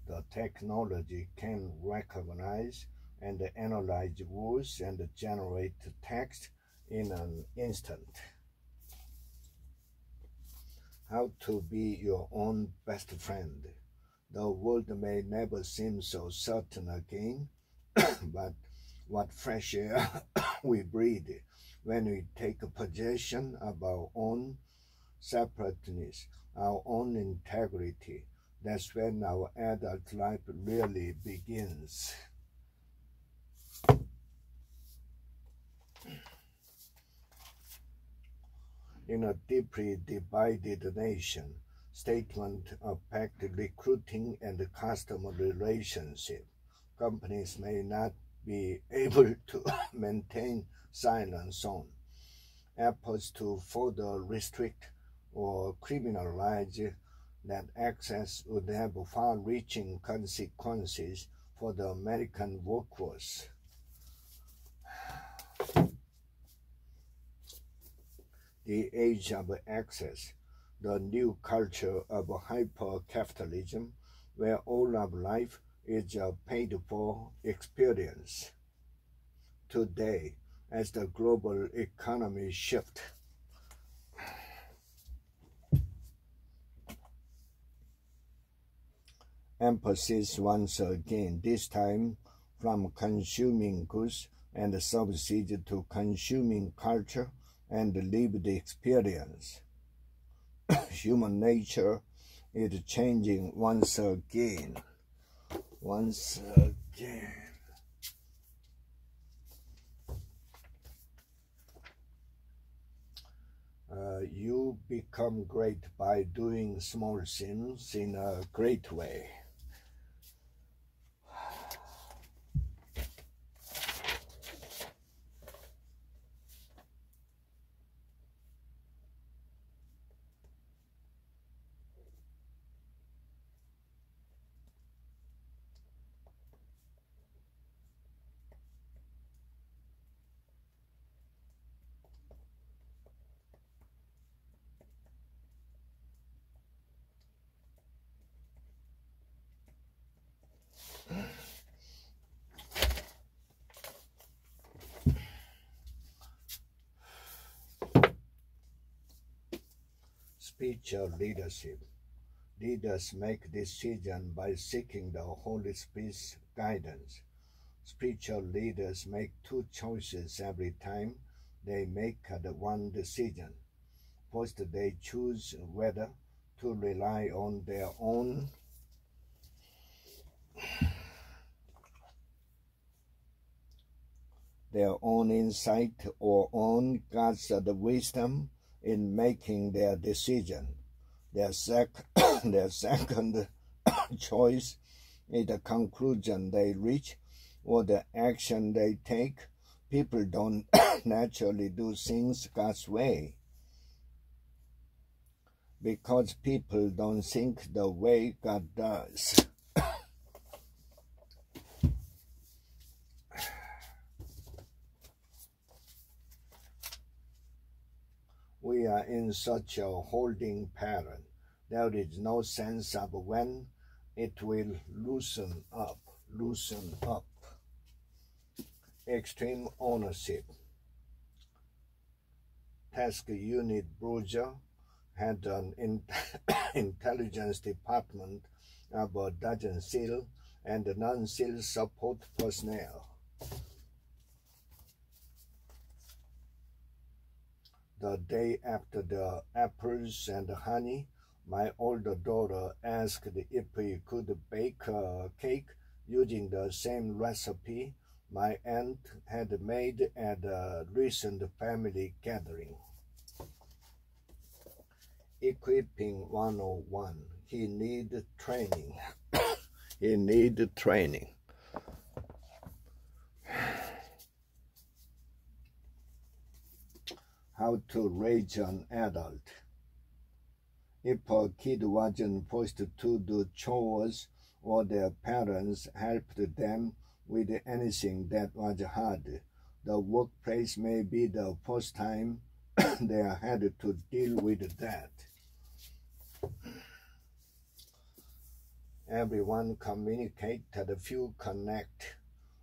The technology can recognize and analyze words and generate text in an instant. How to be your own best friend. The world may never seem so certain again, but what fresh air we breathe when we take possession of our own separateness, our own integrity. That's when our adult life really begins. In a deeply divided nation, statements affect recruiting and customer relationship. Companies may not be able to maintain silence on. Efforts to further restrict or criminalize that access would have far-reaching consequences for the American workforce. The age of access, the new culture of hyper-capitalism, where all of life is a paid-for experience. Today, as the global economy shifts, emphasis once again, this time from consuming goods and services to consuming culture and lived experience. Human nature is changing once again. Once again. You become great by doing small things in a great way. Spiritual leadership. Leaders make decisions by seeking the Holy Spirit's guidance. Spiritual leaders make two choices every time they make one decision. First, they choose whether to rely on their own insight or on God's wisdom in making their decision. Their second choice is the conclusion they reach or the action they take. People don't naturally do things God's way because people don't think the way God does. We are in such a holding pattern. There is no sense of when it will loosen up. Extreme ownership. Task Unit Bruger had an intelligence department of a dozen SEAL and non-SEAL support personnel. The day after the apples and honey, my older daughter asked if we could bake a cake using the same recipe my aunt had made at a recent family gathering. Equipping 101. He needed training. He needed training. How to raise an adult. If a kid wasn't forced to do chores or their parents helped them with anything that was hard, the workplace may be the first time they had to deal with that. Everyone communicate, the few connect.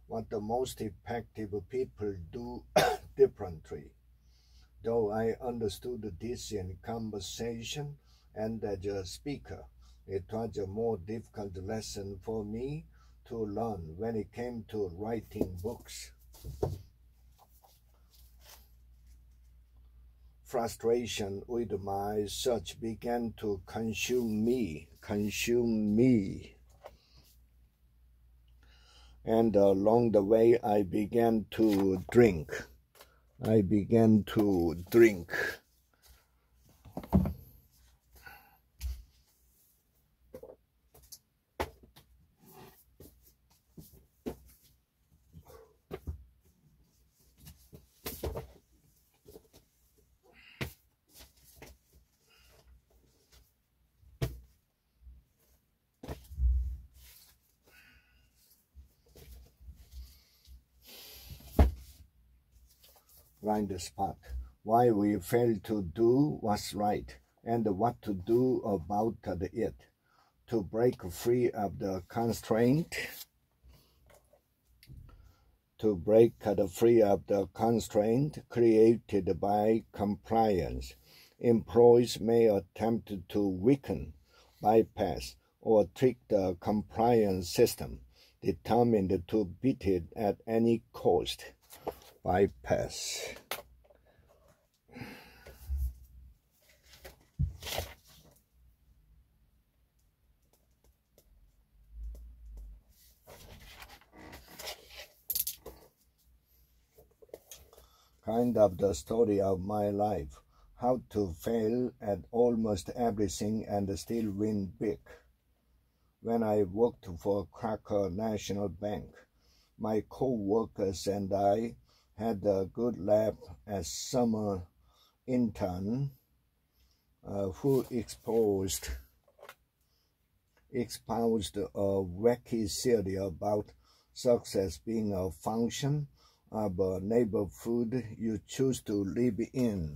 What the most effective people do differently. Though I understood this in conversation and as a speaker, it was a more difficult lesson for me to learn when it came to writing books. frustration with my search began to consume me. And along the way, I began to drink. Blind spot. Why we fail to do what's right and what to do about it. To break free of the constraint. Created by compliance. Employees may attempt to weaken, bypass, or trick the compliance system, determined to beat it at any cost. Bypass. Kind of the story of my life. How to fail at almost everything and still win big. When I worked for Cracker National Bank, my co-workers and I had a good laugh as summer intern who exposed a wacky theory about success being a function of a neighborhood you choose to live in.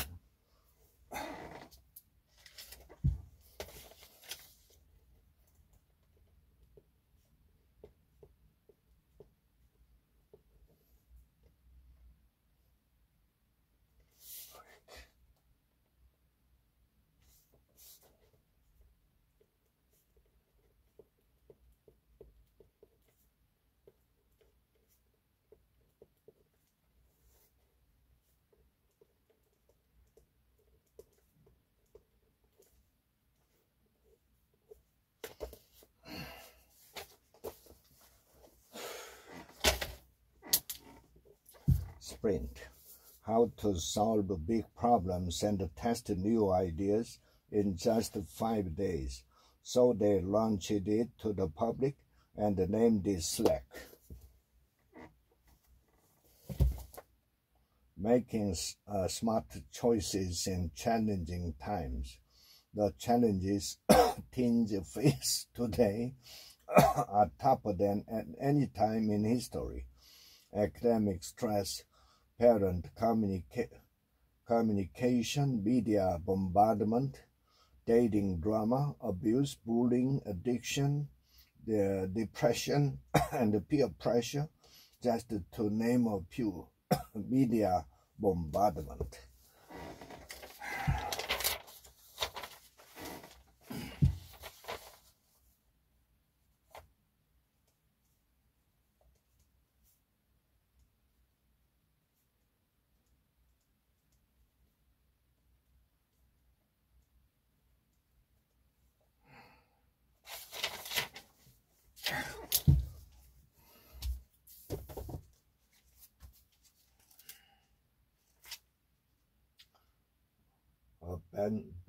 Sprint. How to solve big problems and test new ideas in just 5 days. So they launched it to the public and named it Slack. Making smart choices in challenging times. The challenges teens face today are tougher than at any time in history. Academic stress, parent communication, media bombardment, dating drama, abuse, bullying, addiction, depression, and peer pressure, just to name a few. Media bombardment.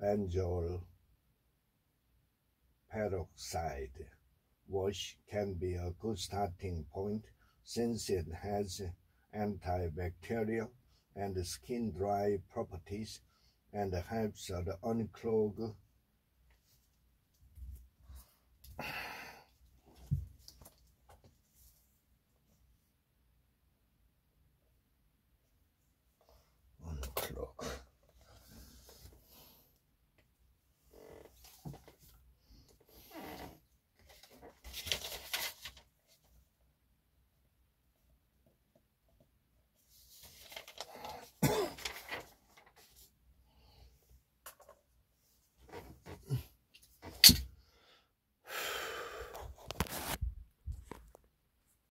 Benzoyl peroxide wash can be a good starting point since it has antibacterial and skin dry properties and helps unclog